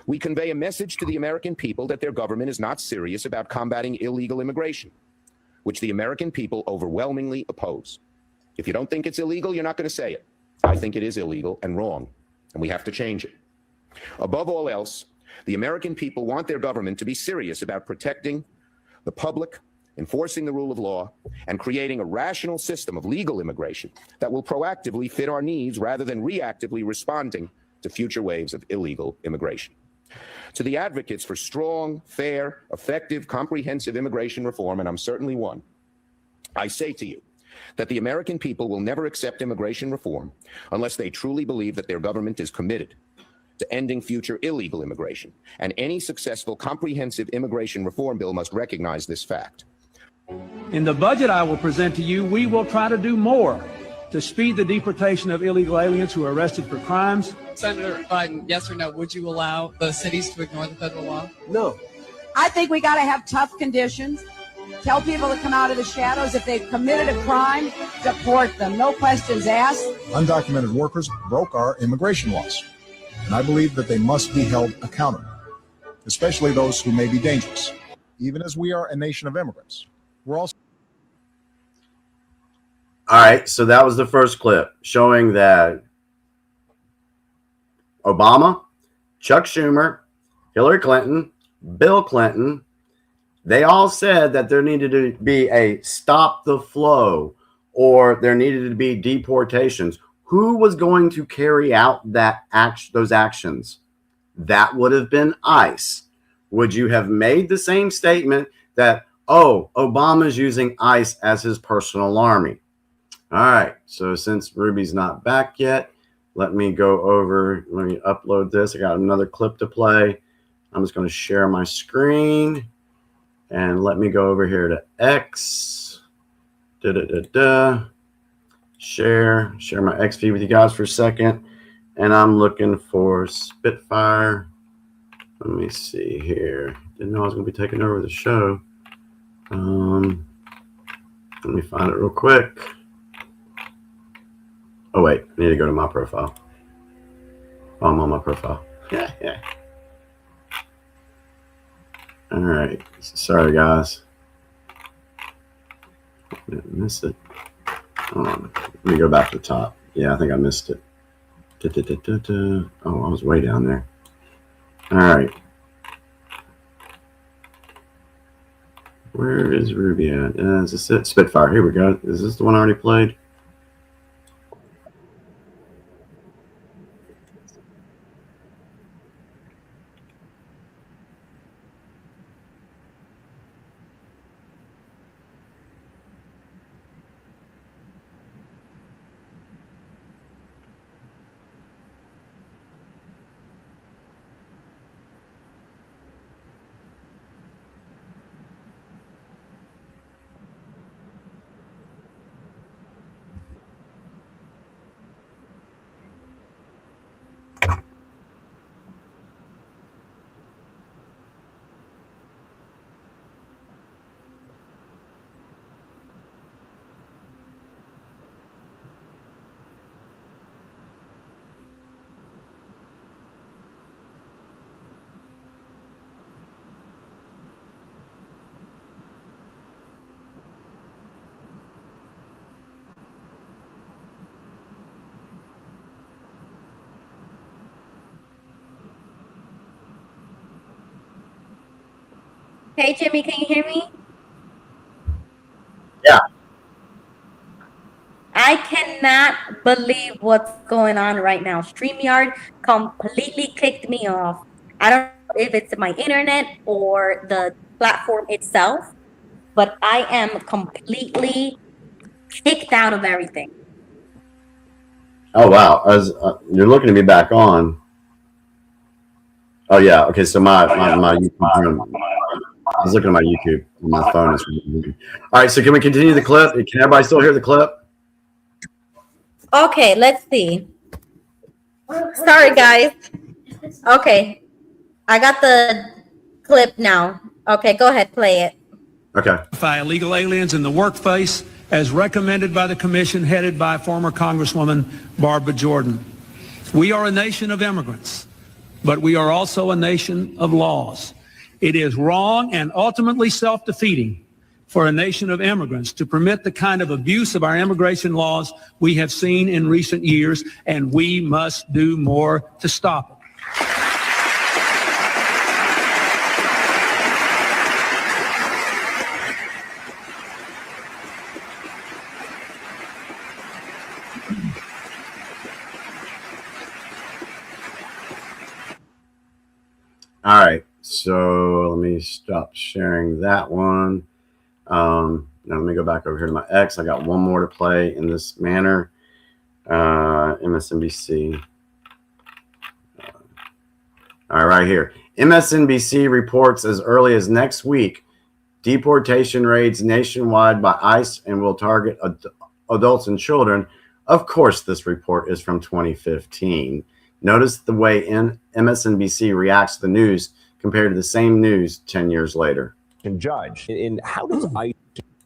we convey a message to the American people that their government is not serious about combating illegal immigration, which the American people overwhelmingly oppose. If you don't think it's illegal, you're not going to say it. I think it is illegal and wrong, and we have to change it. Above all else, the American people want their government to be serious about protecting the public, enforcing the rule of law, and creating a rational system of legal immigration that will proactively fit our needs rather than reactively responding to future waves of illegal immigration. To the advocates for strong, fair, effective, comprehensive immigration reform, and I'm certainly one, I say to you that the American people will never accept immigration reform unless they truly believe that their government is committed to ending future illegal immigration. And any successful comprehensive immigration reform bill must recognize this fact. In the budget I will present to you, we will try to do more to speed the deportation of illegal aliens who are arrested for crimes. Senator Biden, yes or no, would you allow the cities to ignore the federal law? No. I think we got to have tough conditions. Tell people to come out of the shadows. If they've committed a crime, deport them. No questions asked. Undocumented workers broke our immigration laws, and I believe that they must be held accountable, especially those who may be dangerous. Even as we are a nation of immigrants, we're also... All right, so that was the first clip showing that Obama, Chuck Schumer, Hillary Clinton, Bill Clinton, they all said that there needed to be a stop the flow or there needed to be deportations. Who was going to carry out those actions? That would have been ICE. Would you have made the same statement that, oh, Obama's using ICE as his personal army? All right, so since Ruby's not back yet, let me go over, let me upload this. I got another clip to play. I'm just going to share my screen and let me go over here to X. Share my X feed with you guys for a second. And I'm looking for Spitfire. Let me see here. Didn't know I was going to be taking over the show. Let me find it real quick. Oh, wait. I need to go to my profile. Oh, I'm on my profile. Yeah. All right. Sorry, guys. I missed it. Hold on. Let me go back to the top. Yeah, I think I missed it. Oh, I was way down there. All right. Where is Ruby at? Is this it? Spitfire. Here we go. Is this the one I already played? Hey, Jimmy, can you hear me? Yeah. I cannot believe what's going on right now. StreamYard completely kicked me off. I don't know if it's my internet or the platform itself, but I am completely kicked out of everything. Oh, wow. You're looking to be back on. Oh, yeah. Okay, so my YouTube. I was looking at my YouTube. My phone is. All right, so can we continue the clip? Can everybody still hear the clip? Okay, let's see. Sorry, guys. Okay, I got the clip now. Okay, go ahead, play it. Okay. Illegal aliens in the workplace as recommended by the commission headed by former Congresswoman Barbara Jordan. We are a nation of immigrants, but we are also a nation of laws. It is wrong and ultimately self-defeating for a nation of immigrants to permit the kind of abuse of our immigration laws we have seen in recent years, and we must do more to stop it. All right, so let me stop sharing that one. Now let me go back over here to my X. I got one more to play in this manner. MSNBC. All right, right here. MSNBC reports as early as next week, deportation raids nationwide by ICE and will target adults and children. Of course, this report is from 2015. Notice the way MSNBC reacts to the news compared to the same news 10 years later. And judge, in how does ICE,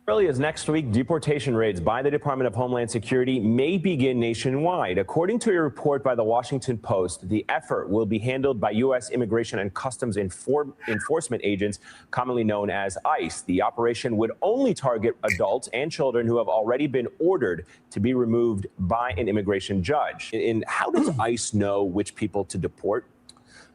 early as next week, deportation raids by the Department of Homeland Security may begin nationwide. According to a report by the Washington Post, the effort will be handled by U.S. Immigration and Customs Enforcement agents, commonly known as ICE. The operation would only target adults and children who have already been ordered to be removed by an immigration judge. And how does ICE know which people to deport?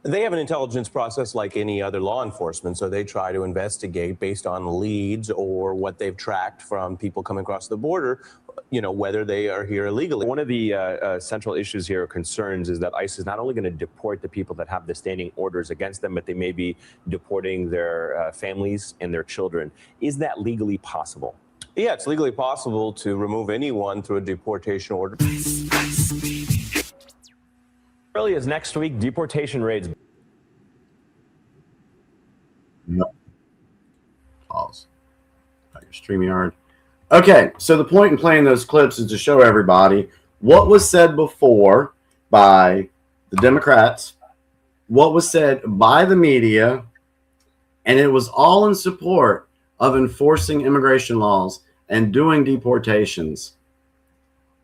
They have an intelligence process like any other law enforcement, so they try to investigate based on leads or what they've tracked from people coming across the border, whether they are here illegally. One of the central issues here or concerns is that ICE is not only going to deport the people that have the standing orders against them, but they may be deporting their families and their children. Is that legally possible? Yeah, it's legally possible to remove anyone through a deportation order. Early as next week, deportation raids. Yep. Pause. Got your StreamYard. Okay, so the point in playing those clips is to show everybody what was said before by the Democrats, what was said by the media, and it was all in support of enforcing immigration laws and doing deportations.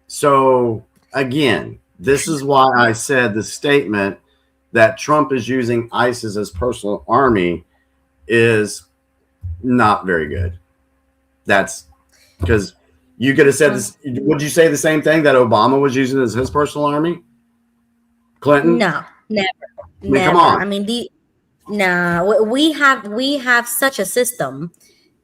So, again, this is why I said the statement that Trump is using ISIS as personal army is not very good. That's because you could have said this. Would you say the same thing that Obama was using as his personal army? Clinton? No, never. I mean, come on. I mean, we have such a system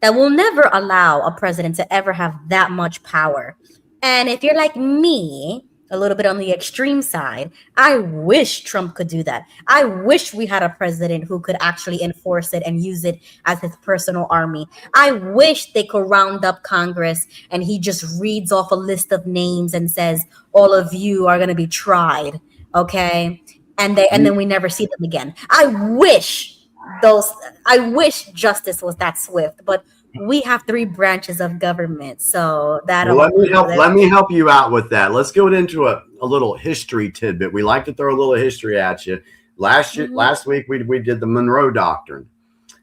that will never allow a president to ever have that much power. And if you're like me, a little bit on the extreme side, I wish Trump could do that. I wish we had a president who could actually enforce it and use it as his personal army. I wish they could round up Congress and he just reads off a list of names and says, all of you are going to be tried. Okay. And then we never see them again. I wish justice was that swift, but we have 3 branches of government. So that let me help you out with that. Let's go into a little history tidbit. We like to throw a little history at you. Last week we did the Monroe Doctrine.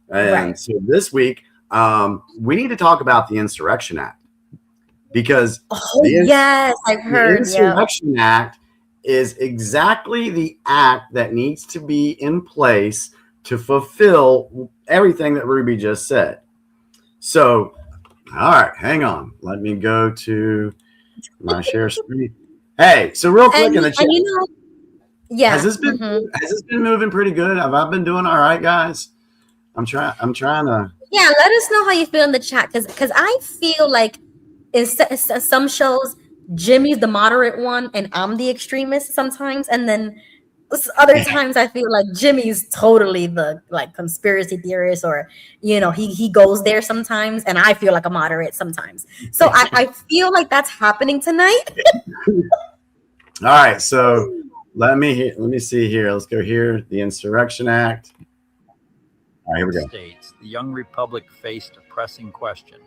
And so this week we need to talk about the Insurrection Act. Because yes, I've heard. The Insurrection Act is exactly the act that needs to be in place to fulfill everything that Ruby just said. So, all right, hang on. Let me go to my share screen. Hey, so real quick in the chat. Has this been moving pretty good? Have I been doing all right, guys? I'm trying to. Yeah, let us know how you feel in the chat, because I feel like in some shows Jimmy's the moderate one and I'm the extremist sometimes, and then other times I feel like Jimmy's totally the conspiracy theorist, or he goes there sometimes, and I feel like a moderate sometimes. So I feel like that's happening tonight. All right, so let me see here. Let's go here. The Insurrection Act. All right, here we go. States, the young republic faced a pressing question.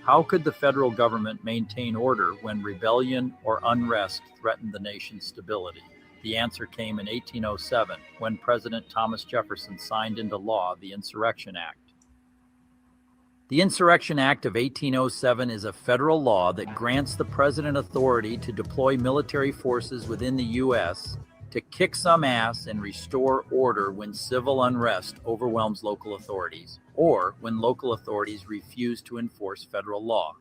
How could the federal government maintain order when rebellion or unrest threatened the nation's stability? The answer came in 1807, when President Thomas Jefferson signed into law the Insurrection Act. The Insurrection Act of 1807 is a federal law that grants the president authority to deploy military forces within the U.S. to kick some ass and restore order when civil unrest overwhelms local authorities, or when local authorities refuse to enforce federal law.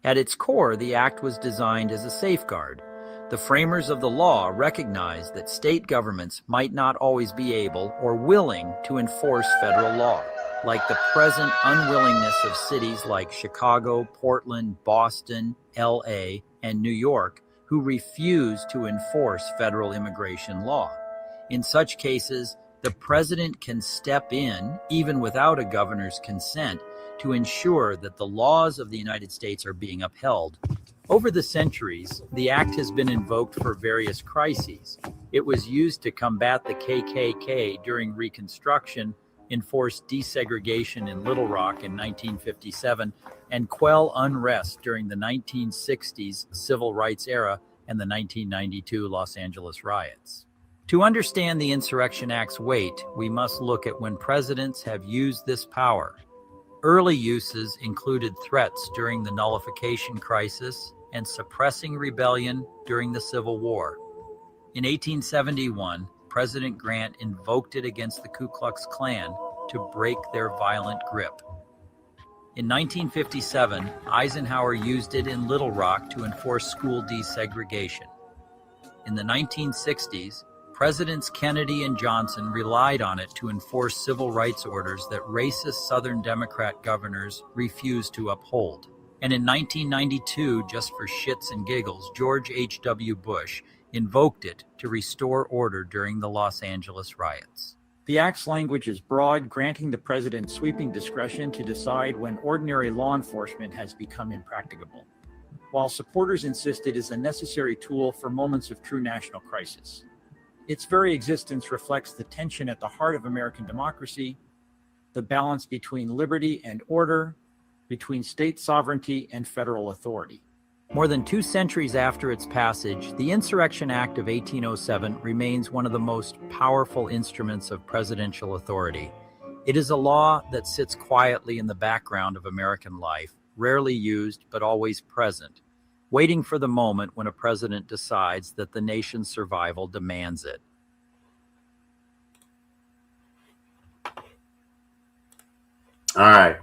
At its core, the act was designed as a safeguard. The framers of the law recognized that state governments might not always be able or willing to enforce federal law, like the present unwillingness of cities like Chicago, Portland, Boston, LA, and New York, who refuse to enforce federal immigration law. In such cases, the president can step in, even without a governor's consent, to ensure that the laws of the United States are being upheld. Over the centuries, the act has been invoked for various crises. It was used to combat the KKK during Reconstruction, enforce desegregation in Little Rock in 1957, and quell unrest during the 1960s civil rights era and the 1992 Los Angeles riots. To understand the Insurrection Act's weight, we must look at when presidents have used this power. Early uses included threats during the nullification crisis and suppressing rebellion during the Civil War. In 1871, President Grant invoked it against the Ku Klux Klan to break their violent grip. In 1957, Eisenhower used it in Little Rock to enforce school desegregation. In the 1960s, Presidents Kennedy and Johnson relied on it to enforce civil rights orders that racist Southern Democrat governors refused to uphold. And in 1992, just for shits and giggles, George H.W. Bush invoked it to restore order during the Los Angeles riots. The Act's language is broad, granting the president sweeping discretion to decide when ordinary law enforcement has become impracticable, while supporters insist it is a necessary tool for moments of true national crisis. Its very existence reflects the tension at the heart of American democracy, the balance between liberty and order, between state sovereignty and federal authority. More than 2 centuries after its passage, the Insurrection Act of 1807 remains one of the most powerful instruments of presidential authority. It is a law that sits quietly in the background of American life, rarely used but always present, waiting for the moment when a president decides that the nation's survival demands it. All right.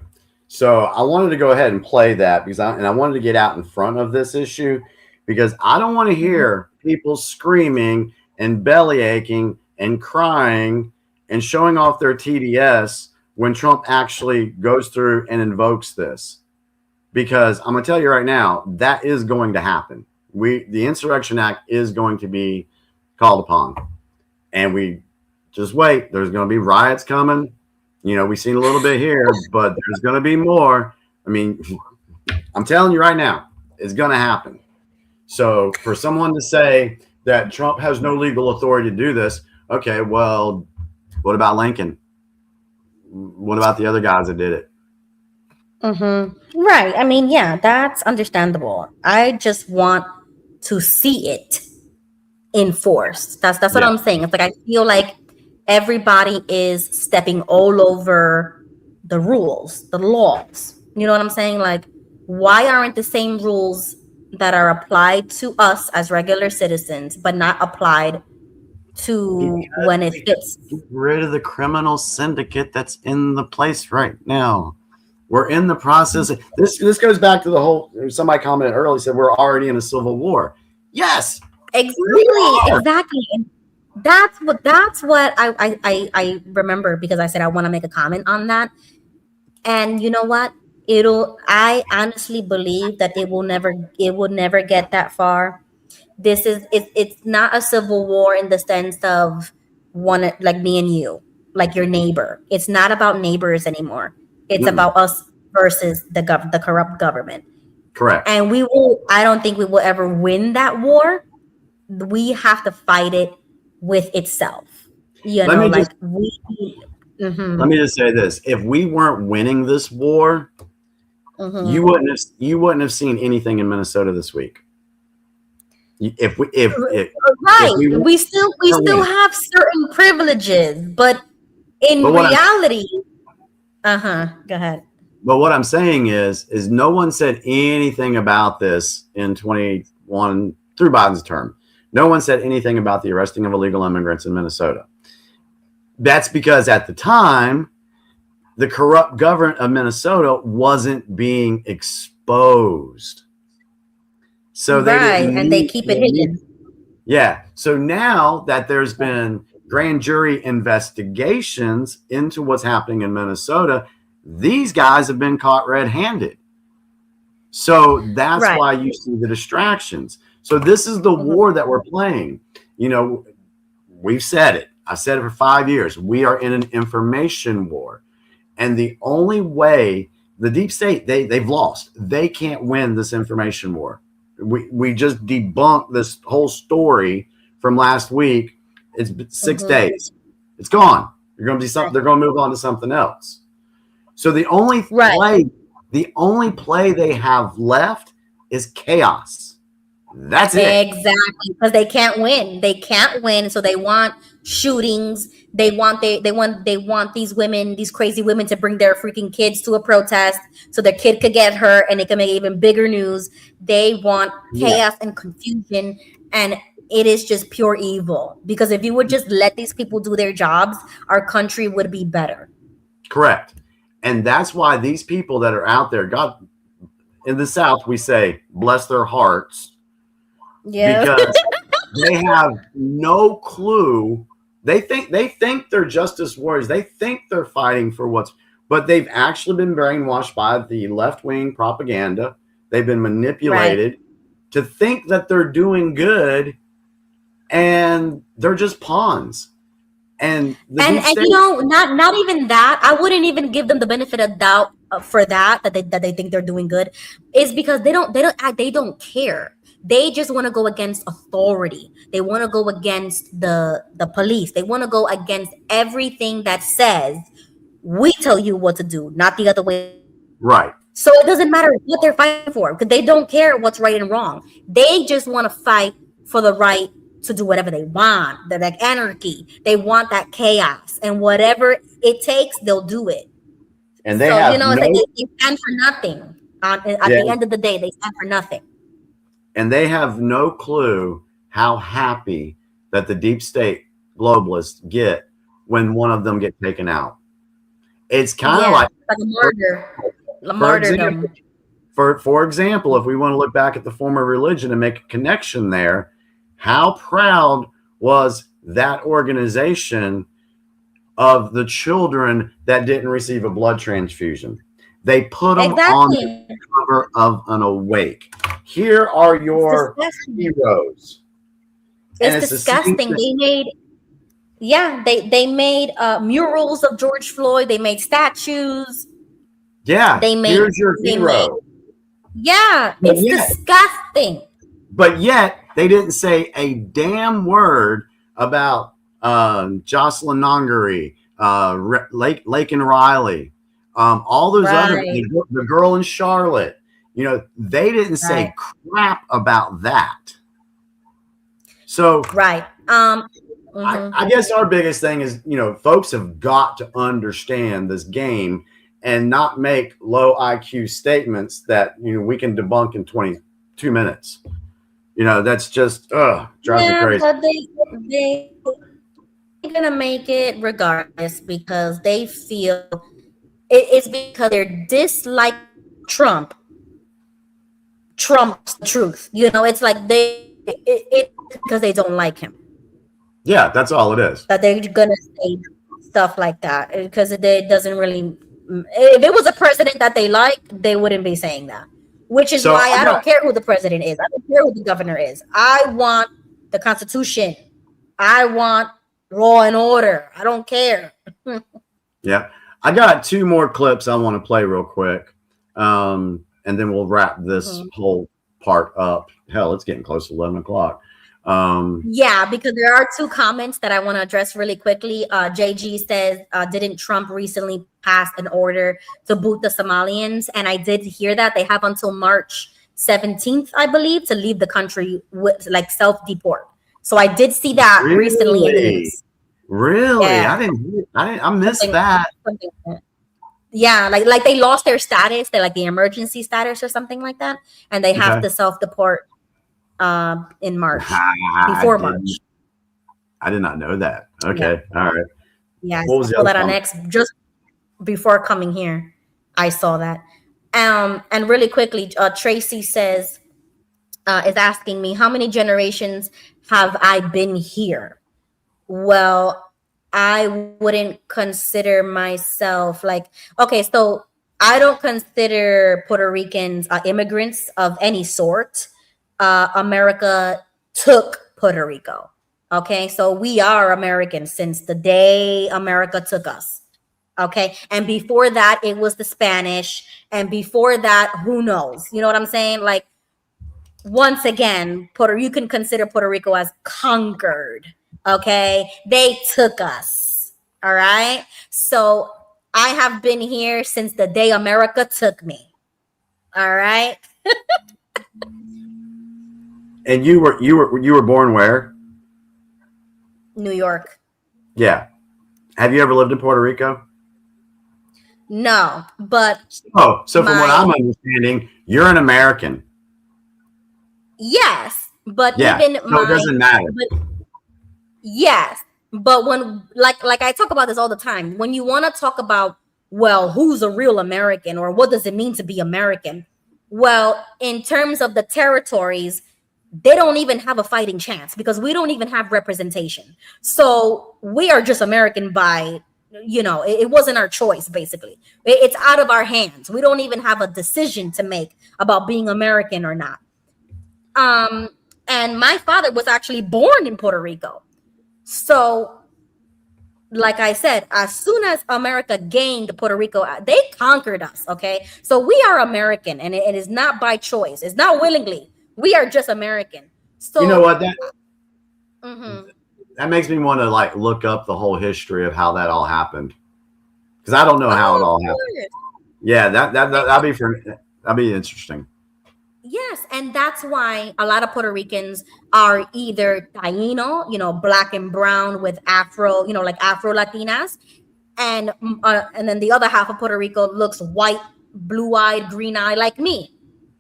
So I wanted to go ahead and play that because I wanted to get out in front of this issue because I don't want to hear people screaming and belly aching and crying and showing off their TDS when Trump actually goes through and invokes this. Because I'm going to tell you right now, that is going to happen. The Insurrection Act is going to be called upon. And we just wait. There's going to be riots coming. You know, we've seen a little bit here, but there's going to be more. I mean, I'm telling you right now, it's going to happen. So for someone to say that Trump has no legal authority to do this, okay, well, what about Lincoln? What about the other guys that did it? Right. I mean, yeah, that's understandable. I just want to see it enforced. That's what I'm saying. It's like I feel like everybody is stepping all over the rules, the laws. You know what I'm saying? Like, why aren't the same rules that are applied to us as regular citizens, but not applied to when it fits? Get rid of the criminal syndicate that's in the place right now. We're in the process. This goes back to the whole. Somebody commented earlier, said we're already in a civil war. Yes, exactly. And that's what I remember because I said I want to make a comment on that. And you know what? I honestly believe that it will never get that far. It's not a civil war in the sense of one like me and you, like your neighbor. It's not about neighbors anymore. It's about us versus the corrupt government. Correct. And I don't think we will ever win that war. We have to fight it with itself. Let me just say this: if we weren't winning this war, you wouldn't have seen anything in Minnesota this week. We still have certain privileges, but in reality, go ahead. But what I'm saying is no one said anything about this in 21 through Biden's term. No one said anything about the arresting of illegal immigrants in Minnesota. That's because at the time, the corrupt government of Minnesota wasn't being exposed. So they keep it hidden. Yeah. So now that there's been grand jury investigations into what's happening in Minnesota, these guys have been caught red-handed. So that's why you see the distractions. So this is the war that we're playing. You know, we've said it. I've said it for 5 years. We are in an information war. And the only way, the deep state, they've lost. They can't win this information war. We just debunked this whole story from last week. It's 6 days. It's gone. You're going to be something. They're going to move on to something else. So the only play they have left is chaos. That's it. Exactly, because they can't win. They can't win, so they want shootings. They want these women, these crazy women, to bring their freaking kids to a protest so their kid could get hurt and it can make even bigger news. They want chaos and confusion, and it is just pure evil. Because if you would just let these people do their jobs, our country would be better. Correct. And that's why these people that are out there, God, in the South, we say, bless their hearts. Yeah. Because they have no clue. They think they're justice warriors. They think they're fighting for but they've actually been brainwashed by the left-wing propaganda. They've been manipulated to think that they're doing good, and they're just pawns. And you know, not even that. I wouldn't even give them the benefit of doubt for that they think they're doing good. Is because they don't care. They just want to go against authority. They want to go against the police. They want to go against everything that says we tell you what to do, not the other way. Right. So it doesn't matter what they're fighting for because they don't care what's right and wrong. They just want to fight for the right to do whatever they want. They're like anarchy. They want that chaos, and whatever it takes, they'll do it. And they have it's like they stand for nothing. At the end of the day, they stand for nothing. And they have no clue how happy that the deep state globalists get when one of them get taken out. It's kind of like a murder, a for example, martyrdom. for example, if we want to look back at the former religion and make a connection there, how proud was that organization of the children that didn't receive a blood transfusion? They put them on the cover of an Awake. Here are your heroes. It's disgusting. They made, they made murals of George Floyd. They made statues. Yeah, they made. Here's your hero. It's disgusting. But yet they didn't say a damn word about Jocelyn Nongari, Lake and Riley, all those other, the girl in Charlotte. You know, they didn't say crap about that. So I guess our biggest thing is, you know, folks have got to understand this game and not make low IQ statements that, you know, we can debunk in 22 minutes. You know, that's just drives me crazy. But they're gonna make it regardless because they feel it's because they're dislike Trump. Trump's the truth. You know, it's like it's because they don't like him. Yeah, that's all it is. That they're gonna say stuff like that because it doesn't really. If it was a president that they like, they wouldn't be saying that. Which is why I don't care who the president is. I don't care who the governor is. I want the Constitution. I want law and order. I don't care. Yeah. I got 2 more clips I want to play real quick. And then we'll wrap this whole part up. Hell, it's getting close to 11 o'clock. Because there are 2 comments that I want to address really quickly. JG says, didn't Trump recently pass an order to boot the Somalians? And I did hear that. They have until March 17th, I believe, to leave the country with like self-deport. So I did see that recently in the news. Really? Yeah. I missed that. Yeah, like they lost their status. They're like the emergency status or something like that. And they have to self-deport in March, before March. I did not know that. Okay. All right. Yeah, I saw that on X just before coming here. I saw that. And really quickly, Tracy says, is asking me, how many generations have I been here? Well, I wouldn't consider myself so I don't consider Puerto Ricans immigrants of any sort. America took Puerto Rico. Okay, so we are Americans since the day America took us. Okay, and before that, it was the Spanish, and before that, who knows? You know what I'm saying? Like, once again, you can consider Puerto Rico as conquered. Okay, they took us. All right, so I have been here since the day America took me. All right. And you were born where? New York. Yeah. Have you ever lived in Puerto Rico? No, but so from what I'm understanding, you're an American. Yes, but it doesn't matter. But yes, but when like I talk about this all the time, when you want to talk about, well, who's a real American or what does it mean to be American? Well, in terms of the territories, they don't even have a fighting chance because we don't even have representation. So we are just American by, it wasn't our choice, basically. It's out of our hands. We don't even have a decision to make about being American or not. And my father was actually born in Puerto Rico. So, like I said, as soon as America gained Puerto Rico, they conquered us, okay? So we are American, and it is not by choice. It's not willingly. We are just American. So you know what? That makes me want to look up the whole history of how that all happened, because I don't know how it all happened. Yeah, that'd be interesting. Yes, and that's why a lot of Puerto Ricans are either Taino, black and brown with Afro, like Afro Latinas, and then the other half of Puerto Rico looks white, blue-eyed, green-eyed like me.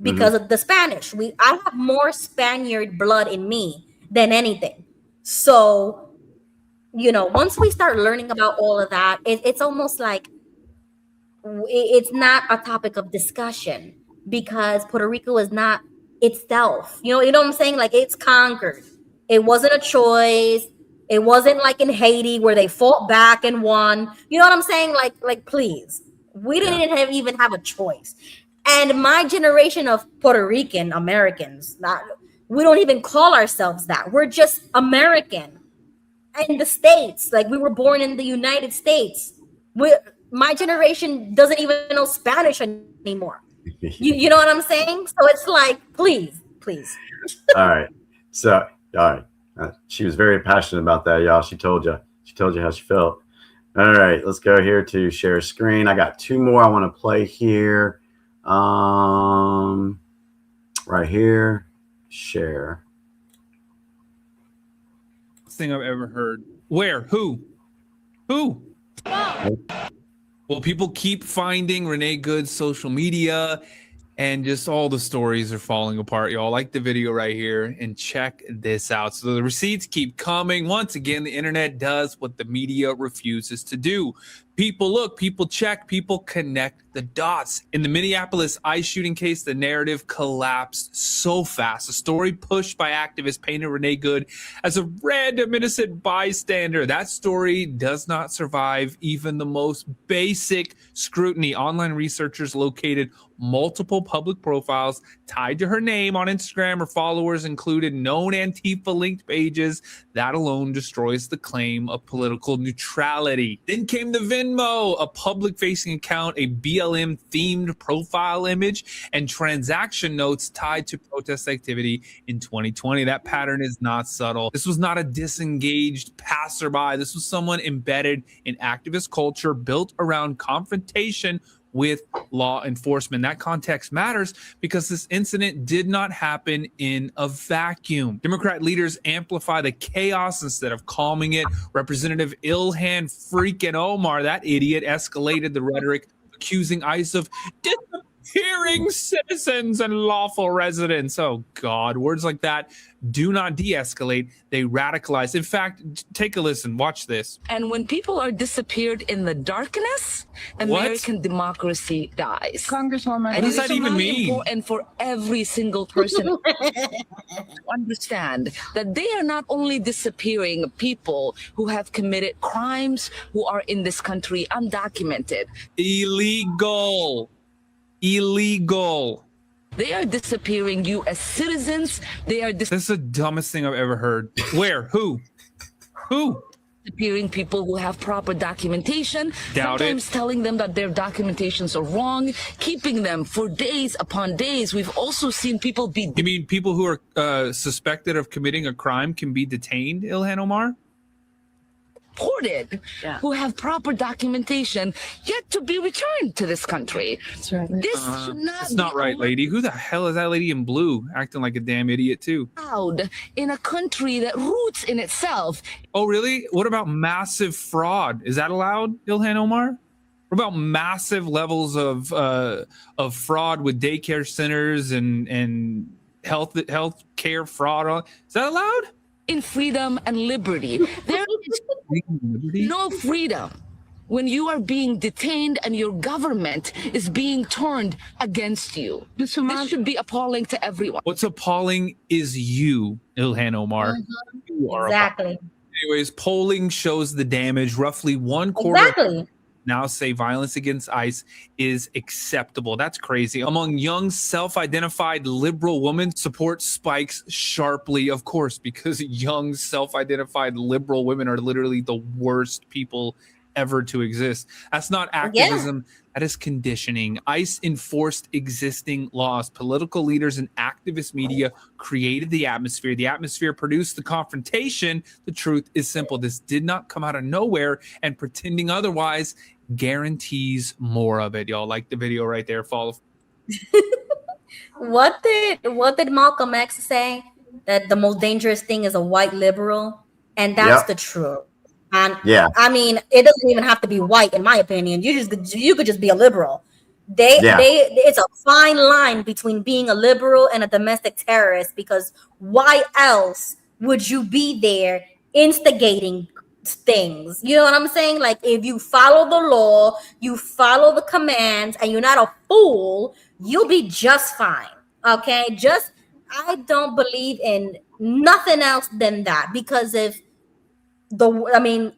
Because of the Spanish. I have more Spaniard blood in me than anything. So, once we start learning about all of that, it's almost like it's not a topic of discussion because Puerto Rico is not itself. You know what I'm saying? Like, it's conquered. It wasn't a choice. It wasn't like in Haiti where they fought back and won. You know what I'm saying? Like, please, we didn't even have a choice. And my generation of Puerto Rican Americans, we don't even call ourselves that. We're just American in the States. Like, we were born in the United States. My generation doesn't even know Spanish anymore. You know what I'm saying? So it's like, please. All right. So, all right. She was very passionate about that, y'all. She told you how she felt. All right. Let's go here to share screen. I got 2 more I want to play here. Right here. Share. Thing I've ever heard. Where? Who? Well, people keep finding Renee Good's social media, and just all the stories are falling apart. Y'all like the video right here, and check this out. So the receipts keep coming. Once again, the internet does what the media refuses to do. People look, people check, people connect the dots. In the Minneapolis ICE shooting case, the narrative collapsed so fast. A story pushed by activists painted Renee Good as a random innocent bystander. That story does not survive even the most basic scrutiny. Online researchers located multiple public profiles tied to her name on Instagram. Her followers included known Antifa-linked pages. That alone destroys the claim of political neutrality. Then came the Venmo, a public-facing account, a BLM-themed profile image, and transaction notes tied to protest activity in 2020. That pattern is not subtle. This was not a disengaged passerby. This was someone embedded in activist culture built around confrontation with law enforcement. That context matters because this incident did not happen in a vacuum. Democrat leaders amplify the chaos instead of calming it. Representative Ilhan freaking Omar, that idiot, escalated the rhetoric, accusing ICE of disappearing citizens and lawful residents. Oh God, words like that do not de-escalate, they radicalize. In fact, take a listen, watch this. And when people are disappeared in the darkness, American democracy dies. Congresswoman, what does that even mean? And for every single person to understand that they are not only disappearing people who have committed crimes, who are in this country undocumented. Illegal. They are disappearing U.S. citizens. This is the dumbest thing I've ever heard. Where? Who? Disappearing people who have proper documentation. Doubt sometimes it. telling them that their documentations are wrong, keeping them for days upon days. We've also seen people be... You mean people who are suspected of committing a crime can be detained, Ilhan Omar? Deported, who have proper documentation, yet to be returned to this country. That's right. This should not That's not right, lady. Who the hell is that lady in blue acting like a damn idiot too? allowed in a country that roots in itself. Oh, really? What about massive fraud? Is that allowed, Ilhan Omar? What about massive levels of fraud with daycare centers and health care fraud? Is that allowed? In freedom and liberty. There is no freedom when you are being detained and your government is being turned against you. This should be appalling to everyone. What's appalling is you, Ilhan Omar. You are Exactly. Anyways, polling shows the damage. Roughly 1/4 now say violence against ICE is acceptable. That's crazy. Among young, self-identified liberal women, support spikes sharply, of course, because young, self-identified liberal women are literally the worst people ever to exist. That's not activism. That is conditioning. ICE enforced existing laws. Political leaders and activist media created the atmosphere. The atmosphere produced the confrontation. The truth is simple. This did not come out of nowhere, and pretending otherwise guarantees more of it. Y'all like the video right there? Follow. What did Malcolm X say? That the most dangerous thing is a white liberal, and that's the truth. And I mean, it doesn't even have to be white, in my opinion. You could just be a liberal. It's a fine line between being a liberal and a domestic terrorist, because why else would you be there instigating things. You know what I'm saying? Like, if you follow the law, you follow the commands, and you're not a fool, you'll be just fine. Okay? I don't believe in nothing else than that, because if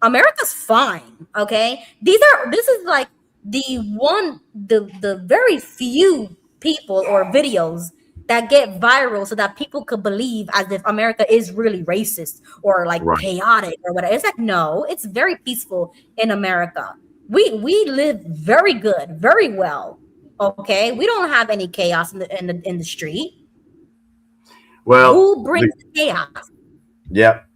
America's fine. Okay? This is like the very few people or videos that get viral so that people could believe as if America is really racist or like chaotic or whatever. It's like, no, it's very peaceful in America. We live very good, very well. Okay, we don't have any chaos in the street. Well, who brings the chaos? Yep,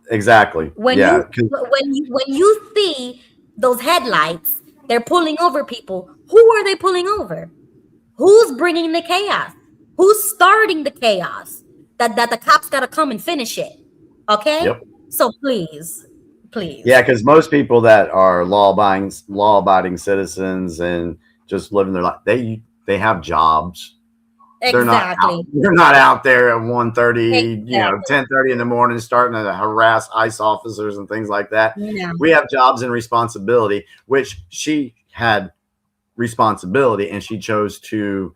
exactly. When you see those headlights, they're pulling over people. Who are they pulling over? Who's bringing the chaos? Who's starting the chaos? That the cops got to come and finish it. Okay? Yep. So please. Yeah, because most people that are law-abiding citizens and just living their life, they have jobs. Exactly. They're not out there at 1:30, Exactly. 10:30 in the morning, starting to harass ICE officers and things like that. Yeah. We have jobs and responsibility, which she had responsibility, and she chose to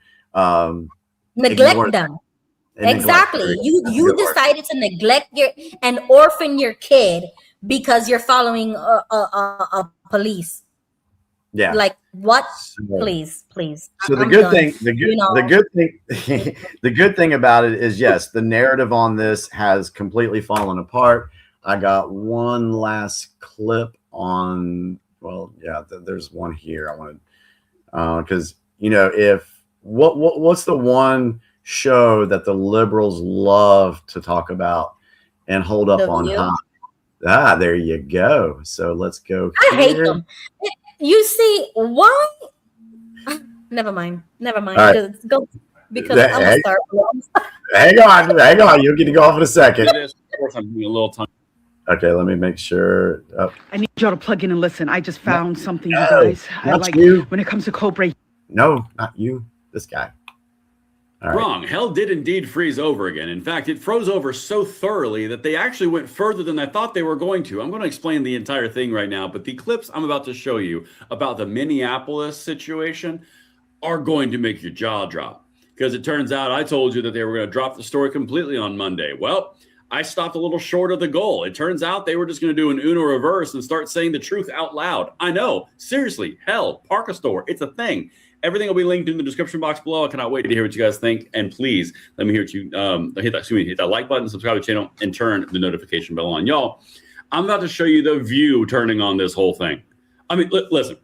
neglect them. Exactly. You decided to neglect and orphan your kid because you're following a police. Yeah. Like what? Please. So the good thing about it is, yes, the narrative on this has completely fallen apart. I got one last clip on. Well, yeah, there's one here. I wanted because what's the one show that the liberals love to talk about and hold up on high? There you go. So let's go. I hate them. You see why? Never mind. Right. Go because I'm gonna start. Hang on. You'll get to go off in a second. Of course, I'm being a little tongue. Okay, let me make sure. I need y'all to plug in and listen. I just found something, you guys. You. When it comes to code-breaking. No, not you. This guy. All right. Wrong. Hell did indeed freeze over again. In fact, it froze over so thoroughly that they actually went further than I thought they were going to. I'm going to explain the entire thing right now, but the clips I'm about to show you about the Minneapolis situation are going to make your jaw drop. Because it turns out I told you that they were going to drop the story completely on Monday. Well, I stopped a little short of the goal. It turns out they were just going to do an Uno reverse and start saying the truth out loud. I know. Seriously. Hell, park a store. It's a thing. Everything will be linked in the description box below. I cannot wait to hear what you guys think. And please let me hear what you hit that like button, subscribe to the channel, and turn the notification bell on. Y'all, I'm about to show you the view turning on this whole thing. I mean, listen,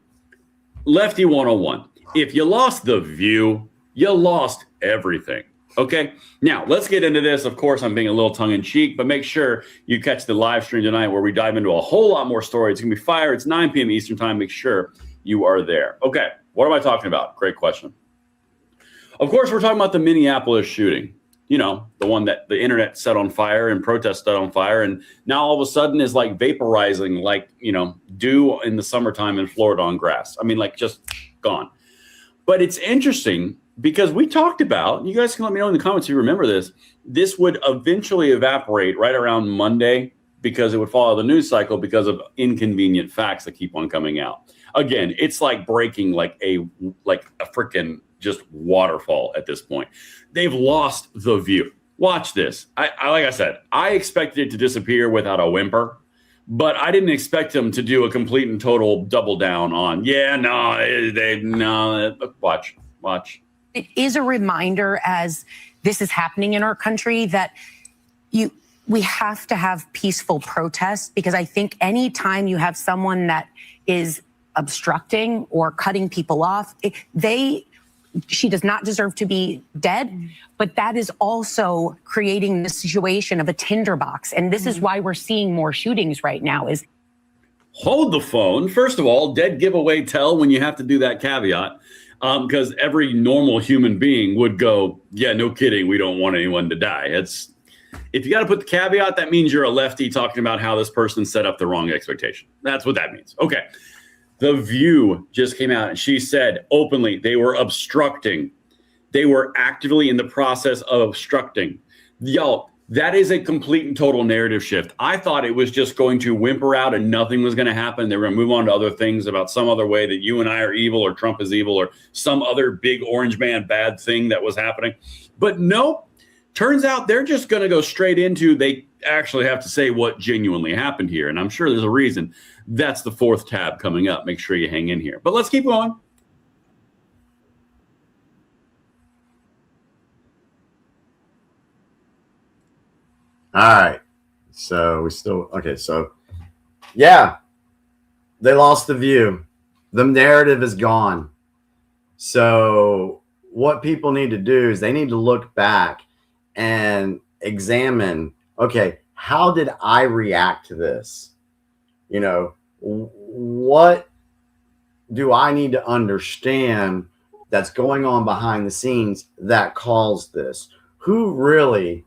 Lefty 101. If you lost the view, you lost everything. Okay, now let's get into this. Of course, I'm being a little tongue-in-cheek, but make sure you catch the live stream tonight where we dive into a whole lot more story. It's going to be fire. It's 9 p.m. Eastern time. Make sure you are there. Okay, what am I talking about? Great question. Of course, we're talking about the Minneapolis shooting. You know, the one that the internet set on fire and protests set on fire, and now all of a sudden is like vaporizing like, dew in the summertime in Florida on grass. I mean, like just gone. But it's interesting because we talked about, you guys can let me know in the comments if you remember this would eventually evaporate right around Monday because it would follow the news cycle because of inconvenient facts that keep on coming out. Again, it's like breaking like a freaking just waterfall at this point. They've lost the view. Watch this. Like I said, I expected it to disappear without a whimper, but I didn't expect them to do a complete and total double down on, watch. It is a reminder as this is happening in our country that we have to have peaceful protests, because I think anytime you have someone that is obstructing or cutting people off, she does not deserve to be dead, but that is also creating the situation of a tinderbox. And this is why we're seeing more shootings right now. Hold the phone. First of all, dead giveaway tell when you have to do that caveat. Because every normal human being would go, yeah, no kidding, we don't want anyone to die. If you got to put the caveat, that means you're a lefty talking about how this person set up the wrong expectation. That's what that means. Okay. The View just came out and she said openly they were obstructing. They were actively in the process of obstructing. Y'all, That is a complete and total narrative shift. I thought it was just going to whimper out and nothing was going to happen. They were going to move on to other things about some other way that you and I are evil or Trump is evil or some other big orange man bad thing that was happening. But no, turns out they're just going to go straight into, they actually have to say what genuinely happened here. And I'm sure there's a reason. That's the fourth tab coming up. Make sure you hang in here. But let's keep going. All right. So we still, okay. So yeah, they lost the view. The narrative is gone. So what people need to do is they need to look back and examine, okay, how did I react to this? You know, what do I need to understand that's going on behind the scenes that caused this? Who really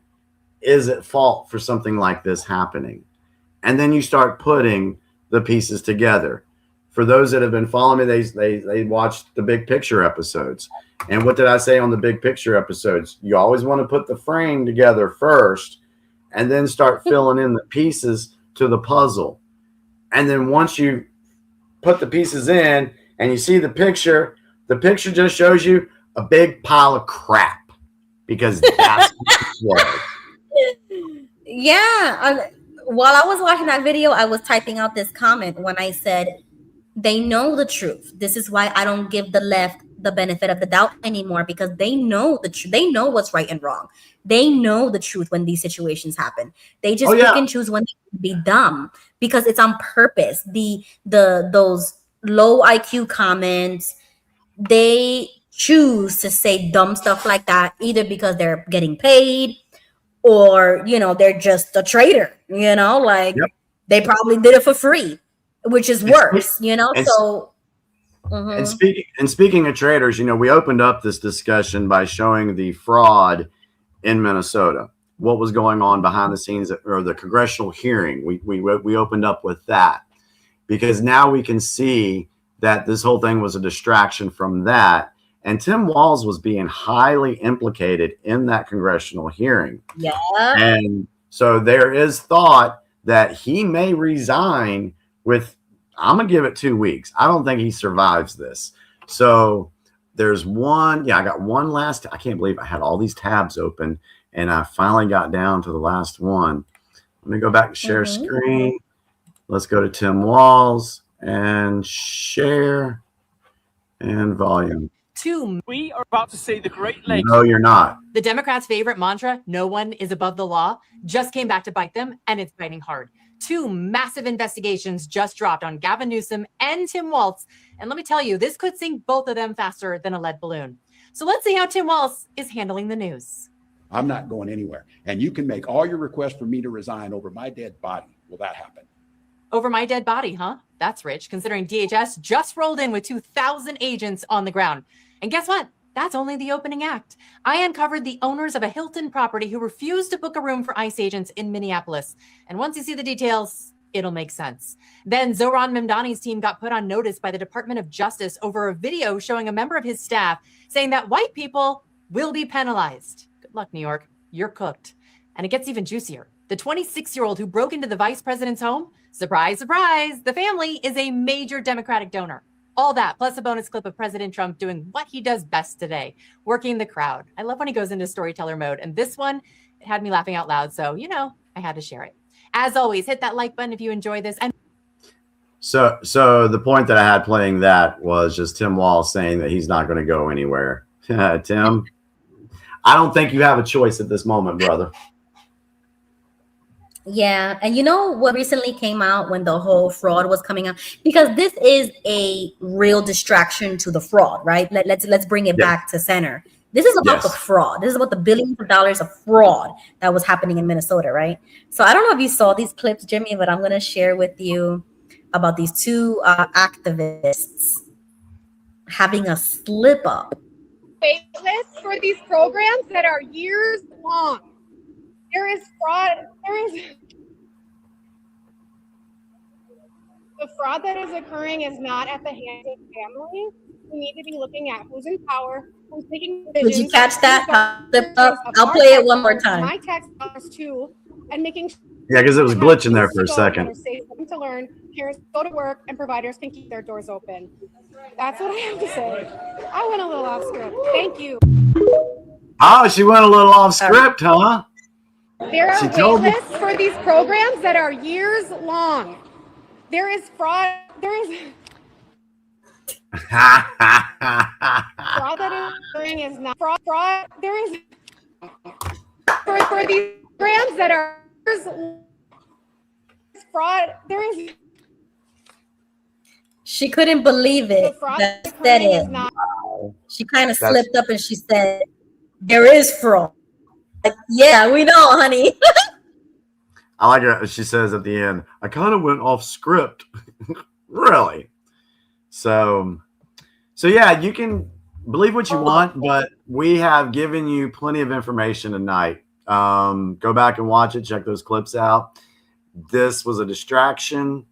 is at fault for something like this happening? And then you start putting the pieces together. For those that have been following me, they watched the big picture episodes. And what did I say on the big picture episodes? You always want to put the frame together first and then start filling in the pieces to the puzzle. And then once you put the pieces in and you see the picture just shows you a big pile of crap, because that's what it was. Yeah. While I was watching that video, I was typing out this comment when I said, they know the truth. This is why I don't give the left the benefit of the doubt anymore, because they know the truth. They know what's right and wrong. They know the truth when these situations happen. They just pick and choose when they be dumb, because it's on purpose. Those low IQ comments, they choose to say dumb stuff like that, either because they're getting paid or, you know, they're just a traitor, you know, like they probably did it for free, which is worse, you know? So, and speaking of traitors, you know, we opened up this discussion by showing the fraud in Minnesota, what was going on behind the scenes, or the congressional hearing. We opened up with that, because now we can see that this whole thing was a distraction from that. And Tim Walz was being highly implicated in that congressional hearing. Yeah. And so there is thought that he may resign with, I'm going to give it 2 weeks. I don't think he survives this. So there's one. Yeah, I got one last. I can't believe I had all these tabs open and I finally got down to the last one. Let me go back to share screen. Let's go to Tim Walz and share and volume. We are about to see the Great Lakes. No, you're not. The Democrats' favorite mantra, no one is above the law, just came back to bite them, and it's biting hard. 2 massive investigations just dropped on Gavin Newsom and Tim Walz. And let me tell you, this could sink both of them faster than a lead balloon. So let's see how Tim Walz is handling the news. I'm not going anywhere. And you can make all your requests for me to resign over my dead body. Will that happen? Over my dead body, huh? That's rich, considering DHS just rolled in with 2,000 agents on the ground. And guess what? That's only the opening act. I uncovered the owners of a Hilton property who refused to book a room for ICE agents in Minneapolis. And once you see the details, it'll make sense. Then Zohran Mamdani's team got put on notice by the Department of Justice over a video showing a member of his staff saying that white people will be penalized. Good luck, New York. You're cooked. And it gets even juicier. The 26-year-old who broke into the vice president's home, surprise, surprise, the family is a major Democratic donor. All that, plus a bonus clip of President Trump doing what he does best today, working the crowd. I love when he goes into storyteller mode. And this one, it had me laughing out loud. So, you know, I had to share it. As always, hit that like button if you enjoy this. And So the point that I had playing that was just Tim Walz saying that he's not going to go anywhere. Tim, I don't think you have a choice at this moment, brother. Yeah, and you know what recently came out when the whole fraud was coming out? Because this is a real distraction to the fraud, right? Let's bring it back to center. This is about the fraud. This is about the billions of dollars of fraud that was happening in Minnesota, right? So I don't know if you saw these clips, Jimmy, but I'm going to share with you about these 2 activists having a slip up. Wait lists for these programs that are years long. There is fraud. The fraud that is occurring is not at the hands of families. we need to be looking at who's in power, who's making Did you decisions. catch that? I'll Our play it tax one more dollars, time. My tax dollars too, and making sure Yeah, because it was glitching there for a second. that are safe to learn, parents go to work, and providers can keep their doors open. That's what I have to say. I went a little off script. Thank you. Oh, she went a little off script, huh? There She are told me- wait lists for these programs that are years long. There is fraud. There is fraud that is occurring is not fraud. Fraud. There is for these programs that are years fraud. There is. She couldn't believe it. The fraud That that's said occurring it. is not. She kind of That's- slipped up and she said, "There is fraud." Like, yeah, we know, honey. I like it. She says at the end, I kind of went off script. Really? So yeah, you can believe what you want, but we have given you plenty of information tonight. Go back and watch it. Check those clips out. This was a distraction.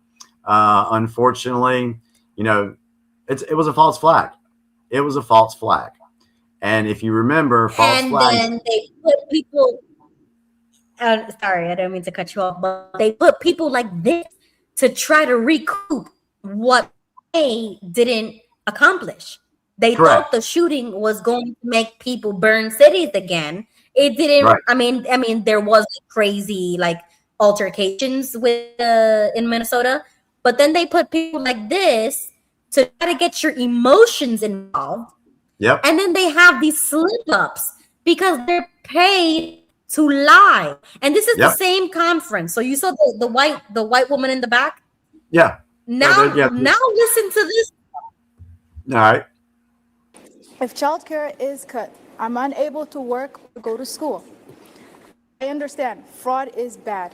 Unfortunately, it was a false flag. It was a false flag. And if you remember, false And flag. then they put people. Sorry, I don't mean to cut you off, but they put people like this to try to recoup what they didn't accomplish. They Correct. thought the shooting was going to make people burn cities again. It didn't. Right. I mean, there was crazy altercations with in Minnesota, but then they put people like this to try to get your emotions involved. Yep. And then they have these slip-ups because they're paid to lie. And this is the Yep. same conference. So you saw the white woman in the back? Yeah. Now Yeah. now listen to this. All right. If childcare is cut, I'm unable to work or go to school. I understand fraud is bad.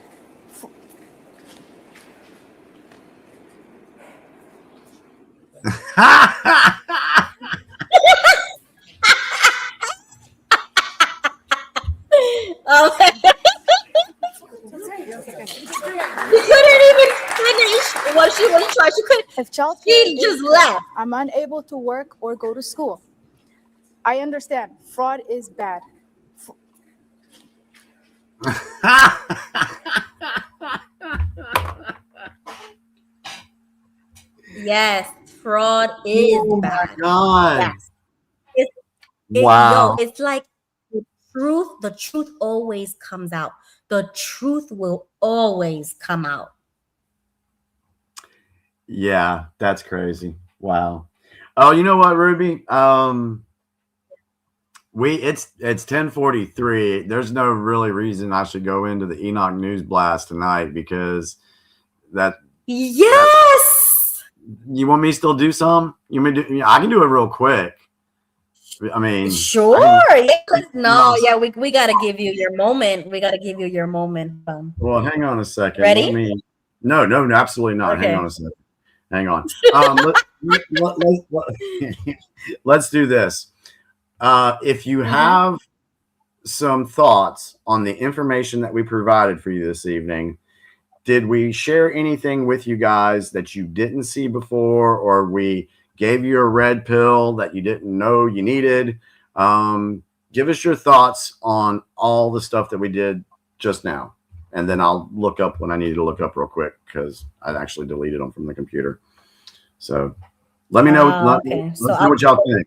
She couldn't even finish what she wanted to try. She couldn't. If childcare She is just cut, left. I'm unable to work or go to school. I understand fraud is bad. Yes, fraud is Oh my bad. God. Yes. Wow. It's like the truth always comes out. The truth will always come out. Yeah, that's crazy. Wow. Oh, you know what, Ruby? It's 10:43. There's no really reason I should go into the Enoch News Blast tonight because Yes. You want me to still do some? You mean I can do it real quick. I mean, Sure. I We gotta give you your moment. We gotta give you your moment. Well, hang on a second. Ready? No, absolutely not. Okay. Hang on a second. Hang on. Let's do this. If you have some thoughts on the information that we provided for you this evening, did we share anything with you guys that you didn't see before, or we gave you a red pill that you didn't know you needed? Give us your thoughts on all the stuff that we did just now. And then I'll look up when I need to look up real quick because I actually deleted them from the computer. So let me know. Let me know what y'all think.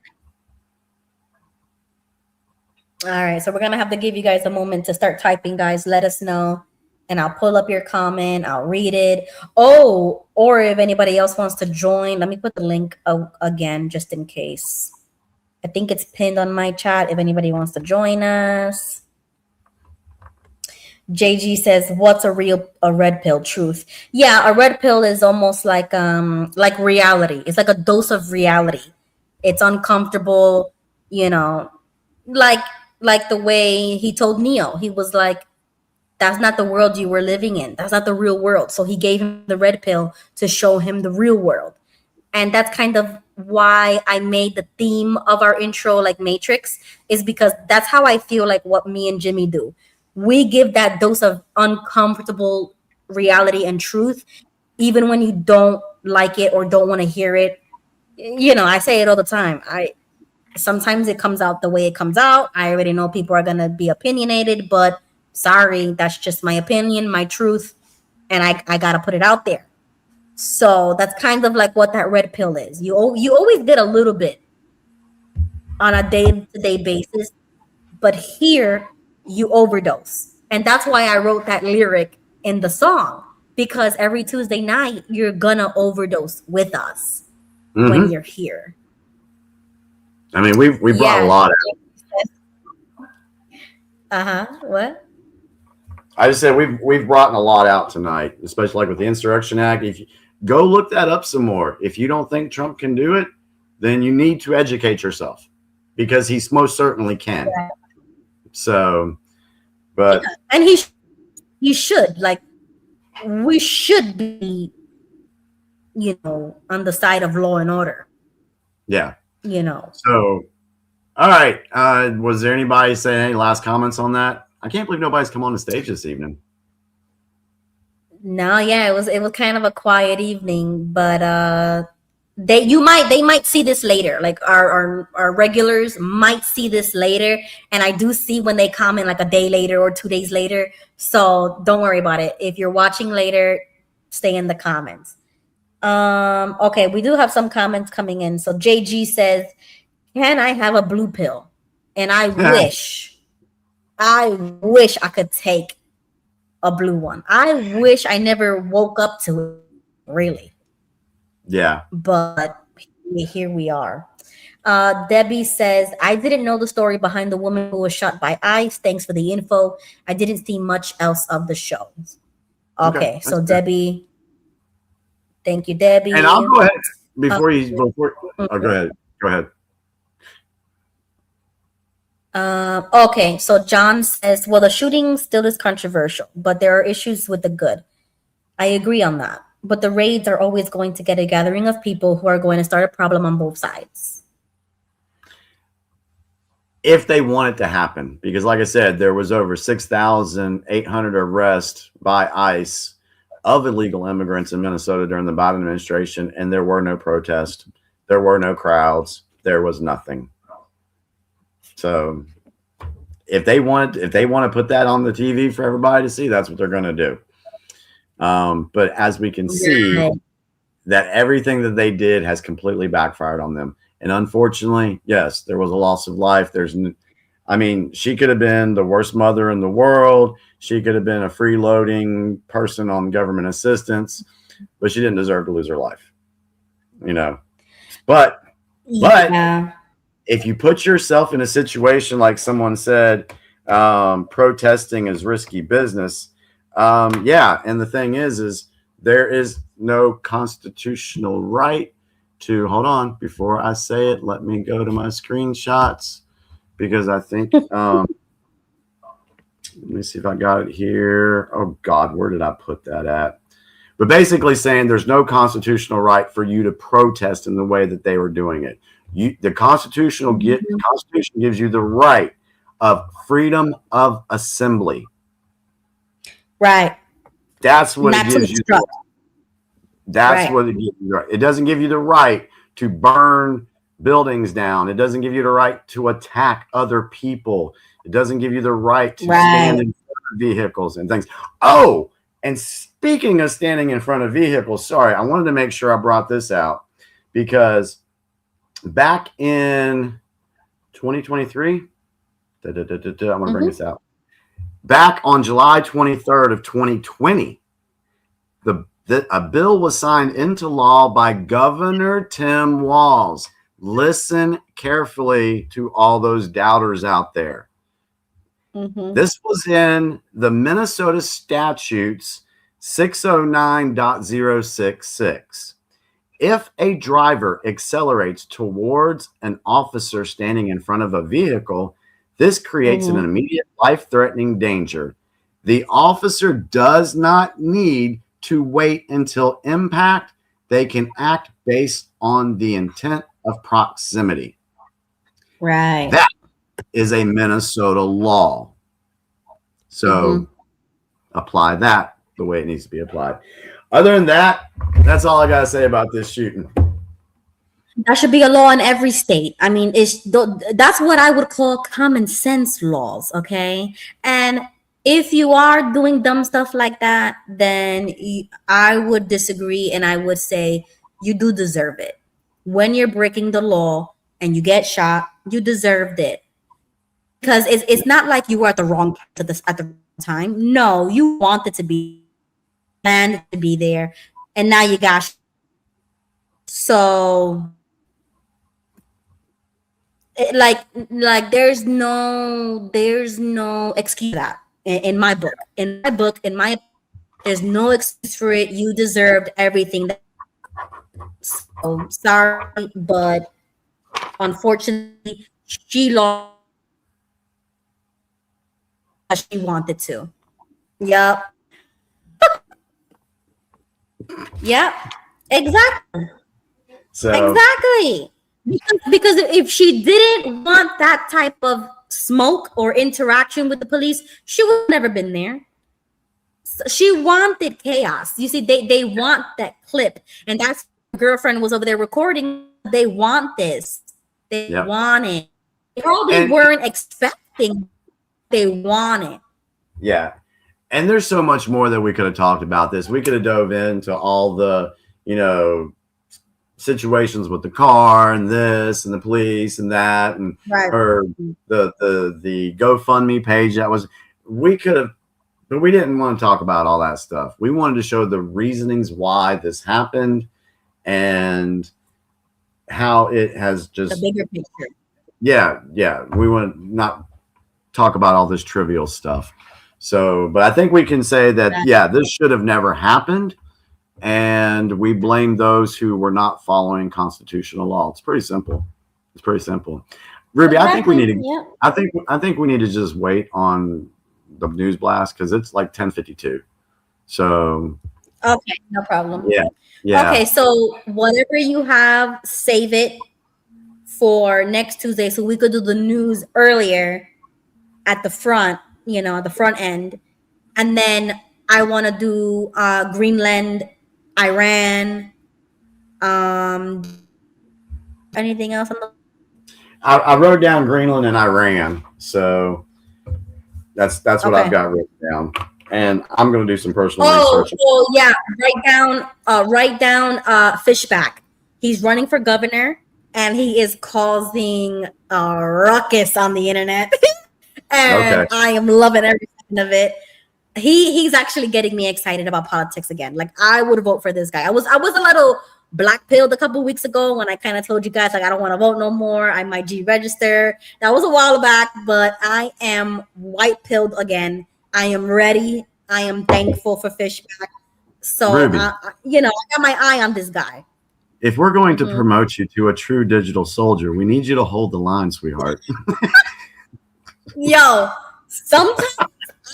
All right, so we're gonna have to give you guys a moment to start typing, guys. Let us know, and I'll pull up your comment. I'll read it. Oh, or if anybody else wants to join, let me put the link again just in case. I think it's pinned on my chat. If anybody wants to join us. JG says, "What's a red pill? Truth? Yeah, a red pill is almost like reality. It's like a dose of reality. It's uncomfortable, like the way he told Neo. He was like, that's not the world you were living in. That's not the real world. So he gave him the red pill to show him the real world. And that's kind of why I made the theme of our intro like Matrix, is because that's how I feel like what me and Jimmy do. We give that dose of uncomfortable reality and truth, even when you don't like it or don't want to hear it. you know, I say it all the time. Sometimes it comes out the way it comes out. I already know people are gonna be opinionated, but sorry, that's just my opinion, my truth, and I gotta put it out there. So that's kind of like what that red pill is. You always get a little bit on a day-to-day basis, but here you overdose. And that's why I wrote that lyric in the song, because every Tuesday night you're gonna overdose with us when you're here. I mean, we brought a lot out. What? I just said we've brought a lot out tonight, especially like with the Insurrection Act. If you go look that up some more, if you don't think Trump can do it, then you need to educate yourself, because he most certainly can. Yeah. So, but and he should, like, we should be, you know, on the side of law and order. Yeah. You know. So, all right. Was there anybody saying any last comments on that? I can't believe nobody's come on the stage this evening. No, yeah, it was kind of a quiet evening, but they might see this later. Like our regulars might see this later, and I do see when they comment like a day later or 2 days later. So don't worry about it. If you're watching later, stay in the comments. Okay, we do have some comments coming in. So JG says, "Can I have a blue pill?" And I wish I could take a blue one. I wish I never woke up to it, really. Yeah. But here we are. Debbie says, "I didn't know the story behind the woman who was shot by ICE. Thanks for the info. I didn't see much else of the show." Okay, so Debbie, thank you, Debbie. And I'll go ahead before go ahead. Go ahead. Okay, so John says, "Well, the shooting still is controversial, but there are issues with the good." I agree on that. But the raids are always going to get a gathering of people who are going to start a problem on both sides. If they want it to happen, because like I said, there was over 6,800 arrests by ICE of illegal immigrants in Minnesota during the Biden administration, and there were no protests, there were no crowds, there was nothing. So if they want to put that on the TV for everybody to see, that's what they're going to do. But as we can see, that everything that they did has completely backfired on them. And unfortunately, yes, there was a loss of life. I mean, she could have been the worst mother in the world. She could have been a freeloading person on government assistance, but she didn't deserve to lose her life, you know. But if you put yourself in a situation like someone said, protesting is risky business. Yeah, and the thing is there is no constitutional right to, hold on, before I say it, let me go to my screenshots, because I think, let me see if I got it here. Oh God, where did I put that at? But basically saying there's no constitutional right for you to protest in the way that they were doing it. The Constitution gives you the right of freedom of assembly. Right. That's what it gives you. That's what it gives you. It doesn't give you the right to burn buildings down. It doesn't give you the right to attack other people. It doesn't give you the right to stand in front of vehicles and things. Oh, and speaking of standing in front of vehicles, sorry, I wanted to make sure I brought this out, because back in 2023, I want to bring this out. Back on July 23rd of 2020, a bill was signed into law by Governor Tim Walz. Listen carefully to all those doubters out there. This was in the Minnesota statutes 609.066. If a driver accelerates towards an officer standing in front of a vehicle, this creates an immediate life-threatening danger. The officer does not need to wait until impact. They can act based on the intent of proximity. Right. That is a Minnesota law. So apply that the way it needs to be applied. Other than that, that's all I got to say about this shooting. That should be a law in every state. I mean, that's what I would call common sense laws, okay? And if you are doing dumb stuff like that, then I would disagree, and I would say you do deserve it. When you're breaking the law and you get shot, you deserved it. Because it's not like you were at the wrong place at the time. No, you wanted to be, planned to be there, and now you got shot. So like there's no excuse for that in my book. There's no excuse for it. You deserved everything. So sorry, but unfortunately, she lost as she wanted to. Yep. Yep. Exactly. So exactly. Because if she didn't want that type of smoke or interaction with the police, she would have never been there. So she wanted chaos. You see, they want that clip, and that's girlfriend was over there recording. They want this. They want it. They probably weren't expecting. They want it. Yeah. And there's so much more that we could have talked about this. We could have dove into all the, situations with the car and this and the police and that and her the GoFundMe page that was, we could have, but we didn't want to talk about all that stuff. We wanted to show the reasonings why this happened and how it has just the bigger picture. Yeah. We want to not talk about all this trivial stuff. So, but I think we can say that, this should have never happened. And we blame those who were not following constitutional law. It's pretty simple. Ruby, I think we need to, I think we need to just wait on the news blast because it's like 10:52. So. Okay, no problem. Yeah. Okay, so whatever you have, save it for next Tuesday so we could do the news earlier at the front, at the front end. And then I want to do Greenland, Iran, anything else? I wrote down Greenland and Iran. So that's what I've got written down. And I'm going to do some personal research. Oh, yeah. Write down Fishback. He's running for governor and he is causing a ruckus on the internet. And I am loving every second of it. He's actually getting me excited about politics again. Like I would vote for this guy. I was a little black pilled a couple weeks ago when I kind of told you guys like I don't want to vote no more. I might deregister. That was a while back, but I am white pilled again. I am ready. I am thankful for Fishback. So I got my eye on this guy. If we're going to promote you to a true digital soldier, we need you to hold the line, sweetheart. Yo, sometimes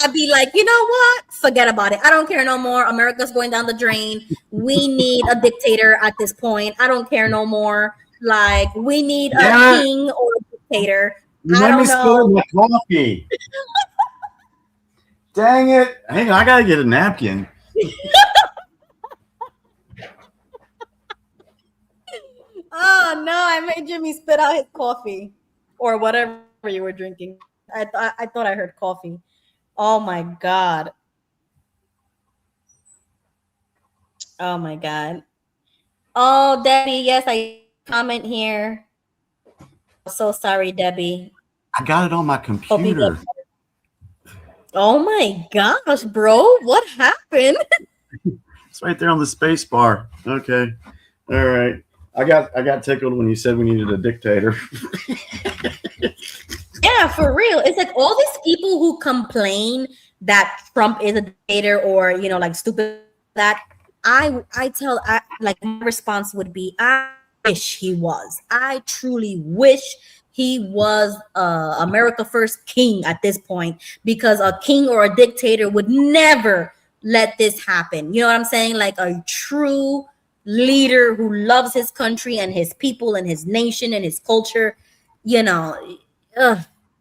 I'd be like, you know what? Forget about it. I don't care no more. America's going down the drain. We need a dictator at this point. I don't care no more. Like, we need a king or a dictator. Let me spill my coffee. Dang it. Hang on, I got to get a napkin. Oh, no. I made Jimmy spit out his coffee or whatever you were drinking. I thought I heard coffee. Oh my God. Oh my God. Oh, Debbie, yes, I comment here. So sorry, Debbie. I got it on my computer. Oh my gosh, bro. What happened? It's right there on the space bar. Okay. All right. I got tickled when you said we needed a dictator. Yeah, for real. It's like all these people who complain that Trump is a dictator or, like stupid that my response would be, I wish he was. I truly wish he was America First king at this point because a king or a dictator would never let this happen. You know what I'm saying? Like a true leader who loves his country and his people and his nation and his culture,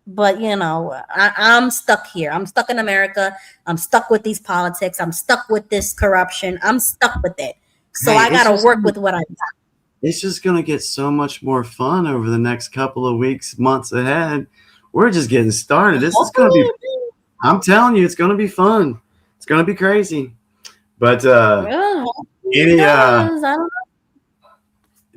But I'm stuck here. I'm stuck in America. I'm stuck with these politics. I'm stuck with this corruption. I'm stuck with it. So I gotta work with what I got. it's just going to get so much more fun over the next couple of weeks, months ahead. We're just getting started. This is going to be, I'm telling you, it's going to be fun. It's going to be crazy. But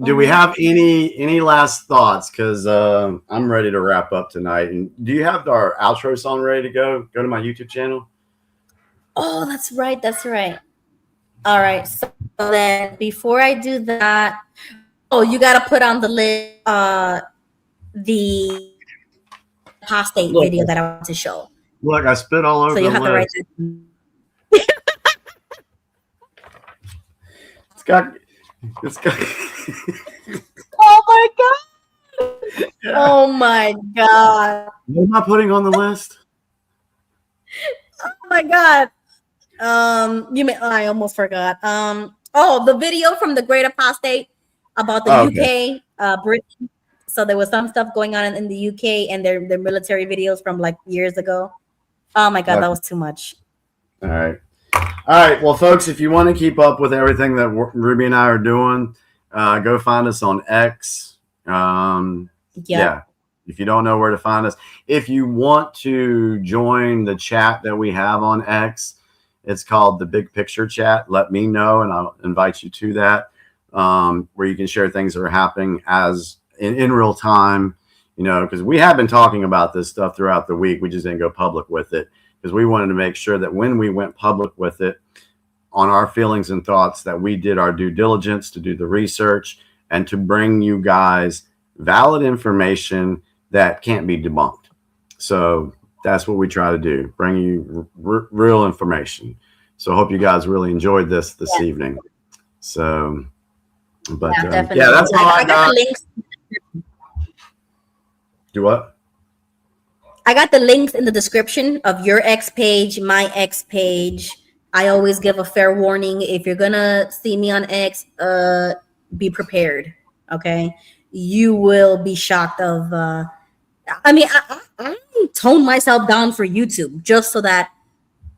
do we have any last thoughts? Because I'm ready to wrap up tonight. And do you have our outro song ready to go? Go to my YouTube channel. Oh, that's right. That's right. All right. So then before I do that, you got to put on the list the apostate video that I want to show. Look, I spit all over so you the have to write list. this. It's got Oh my god. Oh my god. What am I putting on the list? Oh my god. I almost forgot. The video from the Great Apostate about the UK, Britain. So there was some stuff going on in the UK and their military videos from like years ago. Oh my god, that was too much. All right. Well, folks, if you want to keep up with everything that Ruby and I are doing, go find us on X. Yeah. If you don't know where to find us, if you want to join the chat that we have on X, it's called the Big Picture Chat. Let me know, and I'll invite you to that, where you can share things that are happening as in real time. You know, because we have been talking about this stuff throughout the week. We just didn't go public with it because we wanted to make sure that when we went public with it, on our feelings and thoughts, that we did our due diligence to do the research and to bring you guys valid information that can't be debunked. So that's what we try to do, bring you real information. So I hope you guys really enjoyed this evening. So, but that's all I got. Do what? I got the links in the description of your X page, my X page. I always give a fair warning. If you're gonna see me on X, be prepared. Okay, you will be shocked of. I tone myself down for YouTube just so that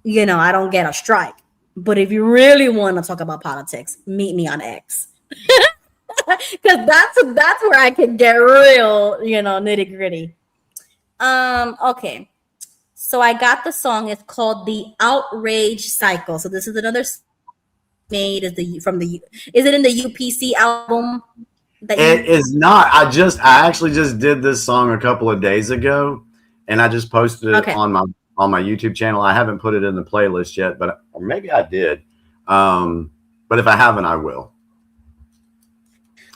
I don't get a strike. But if you really want to talk about politics, meet me on X, because that's where I can get real, nitty gritty. Okay. So I got the song. It's called The Outrage Cycle. So this is another made is it in the UPC album? It is not. I actually just did this song a couple of days ago, and I just posted it on my YouTube channel. I haven't put it in the playlist yet, or maybe I did. But if I haven't, I will.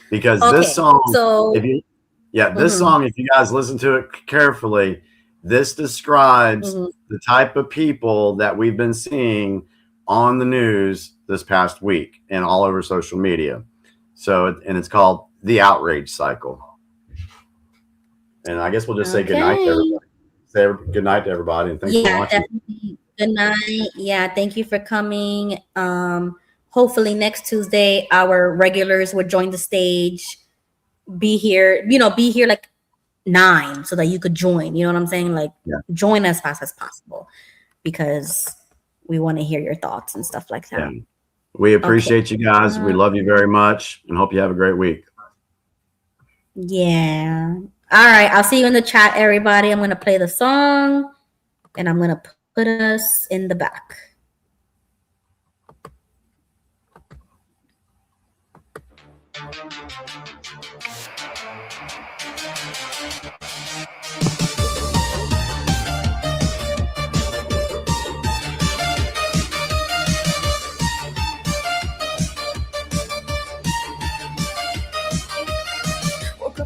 Because this song, this song, if you guys listen to it carefully, this describes the type of people that we've been seeing on the news this past week and all over social media. So, and it's called The Outrage Cycle. And I guess we'll just say good night to everybody. Say good night to everybody, and thanks for watching. Definitely. Good night. Yeah, thank you for coming. Hopefully next Tuesday our regulars will join the stage. Be here like 9 so that you could join. You know what I'm saying? Like join as fast as possible because we want to hear your thoughts and stuff like that. Yeah. We appreciate you guys. We love you very much and hope you have a great week. Yeah. All right. I'll see you in the chat, everybody. I'm going to play the song and I'm going to put us in the back.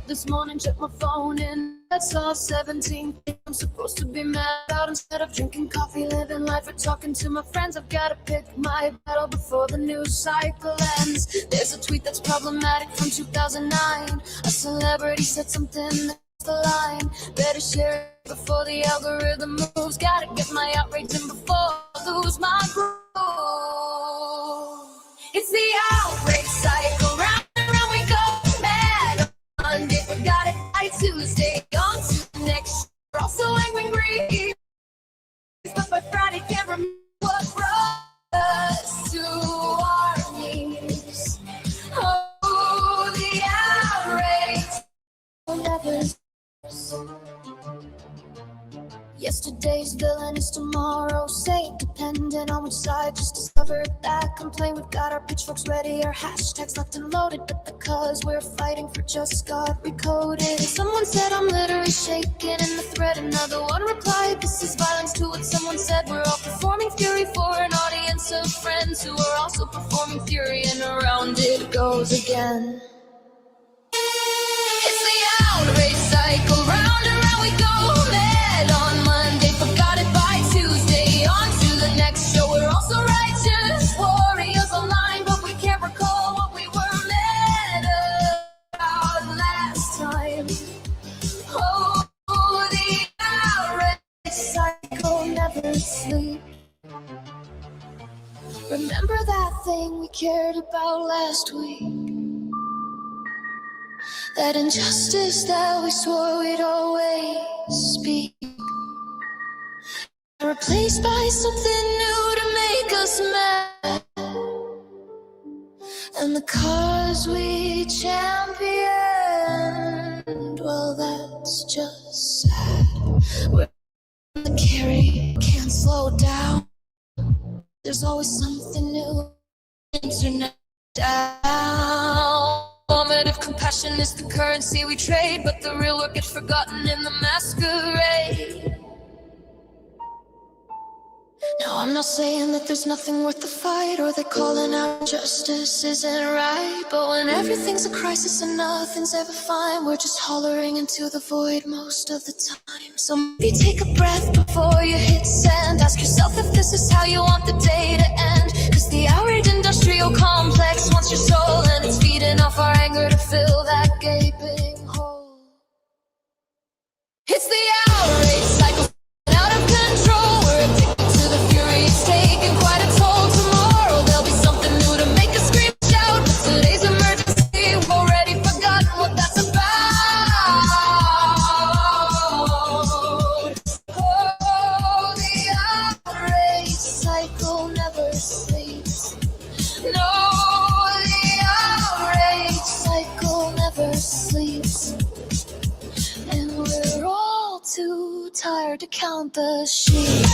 This morning, check my phone and I saw 17. I'm supposed to be mad out instead of drinking coffee, living life or talking to my friends. I've got to pick my battle before the news cycle ends. There's a tweet that's problematic from 2009. A celebrity said something that's the line. Better share it before the algorithm moves. Gotta get my outrage in before I lose my groove. It's the outrage cycle. Round and round we go. Mad Monday, forgot it by Tuesday. On to the next. We're also angry and greedy. But by Friday, can't remember what brought us to our knees. Oh, the Yesterday's villain is tomorrow's saint, depending on which side. Just discover that complaint. We've got our pitchforks ready, our hashtags locked and loaded, but because we're fighting for just got recoded. Someone said I'm literally shaking in the thread. Another one replied, this is violence to what someone said. We're all performing fury for an audience of friends who are also performing fury, and around it goes again. It's the outrage cycle, round and round we go. Mad on Monday, forgot it by Tuesday. On to the next show, we're also righteous warriors online, but we can't recall what we were mad about last time. Oh, the outrage cycle never sleeps. Remember that thing we cared about last week? That injustice that we swore we'd always speak, replaced by something new to make us mad. And the cause we championed, well, that's just sad. We're the carry, can't slow down. There's always something new. Internet down. Moment of compassion is the currency we trade, but the real work gets forgotten in the masquerade. Now I'm not saying that there's nothing worth the fight, or that calling out justice isn't right, but when everything's a crisis and nothing's ever fine, we're just hollering into the void most of the time. So maybe take a breath before you hit send. Ask yourself if this is how you want the day to end, cause the outrage industrial complex wants your soul, and it's feeding off our anger to fill that gaping hole. It's the outrage cycle, out of control. We're addicted to the fury, it's taking quite a toll. Tomorrow there'll be something new to make us scream and shout, but today's emergency, we've already forgotten what that's about. Oh, the outrage cycle never sleeps. No, the outrage cycle never sleeps. And we're all too tired to count the sheep.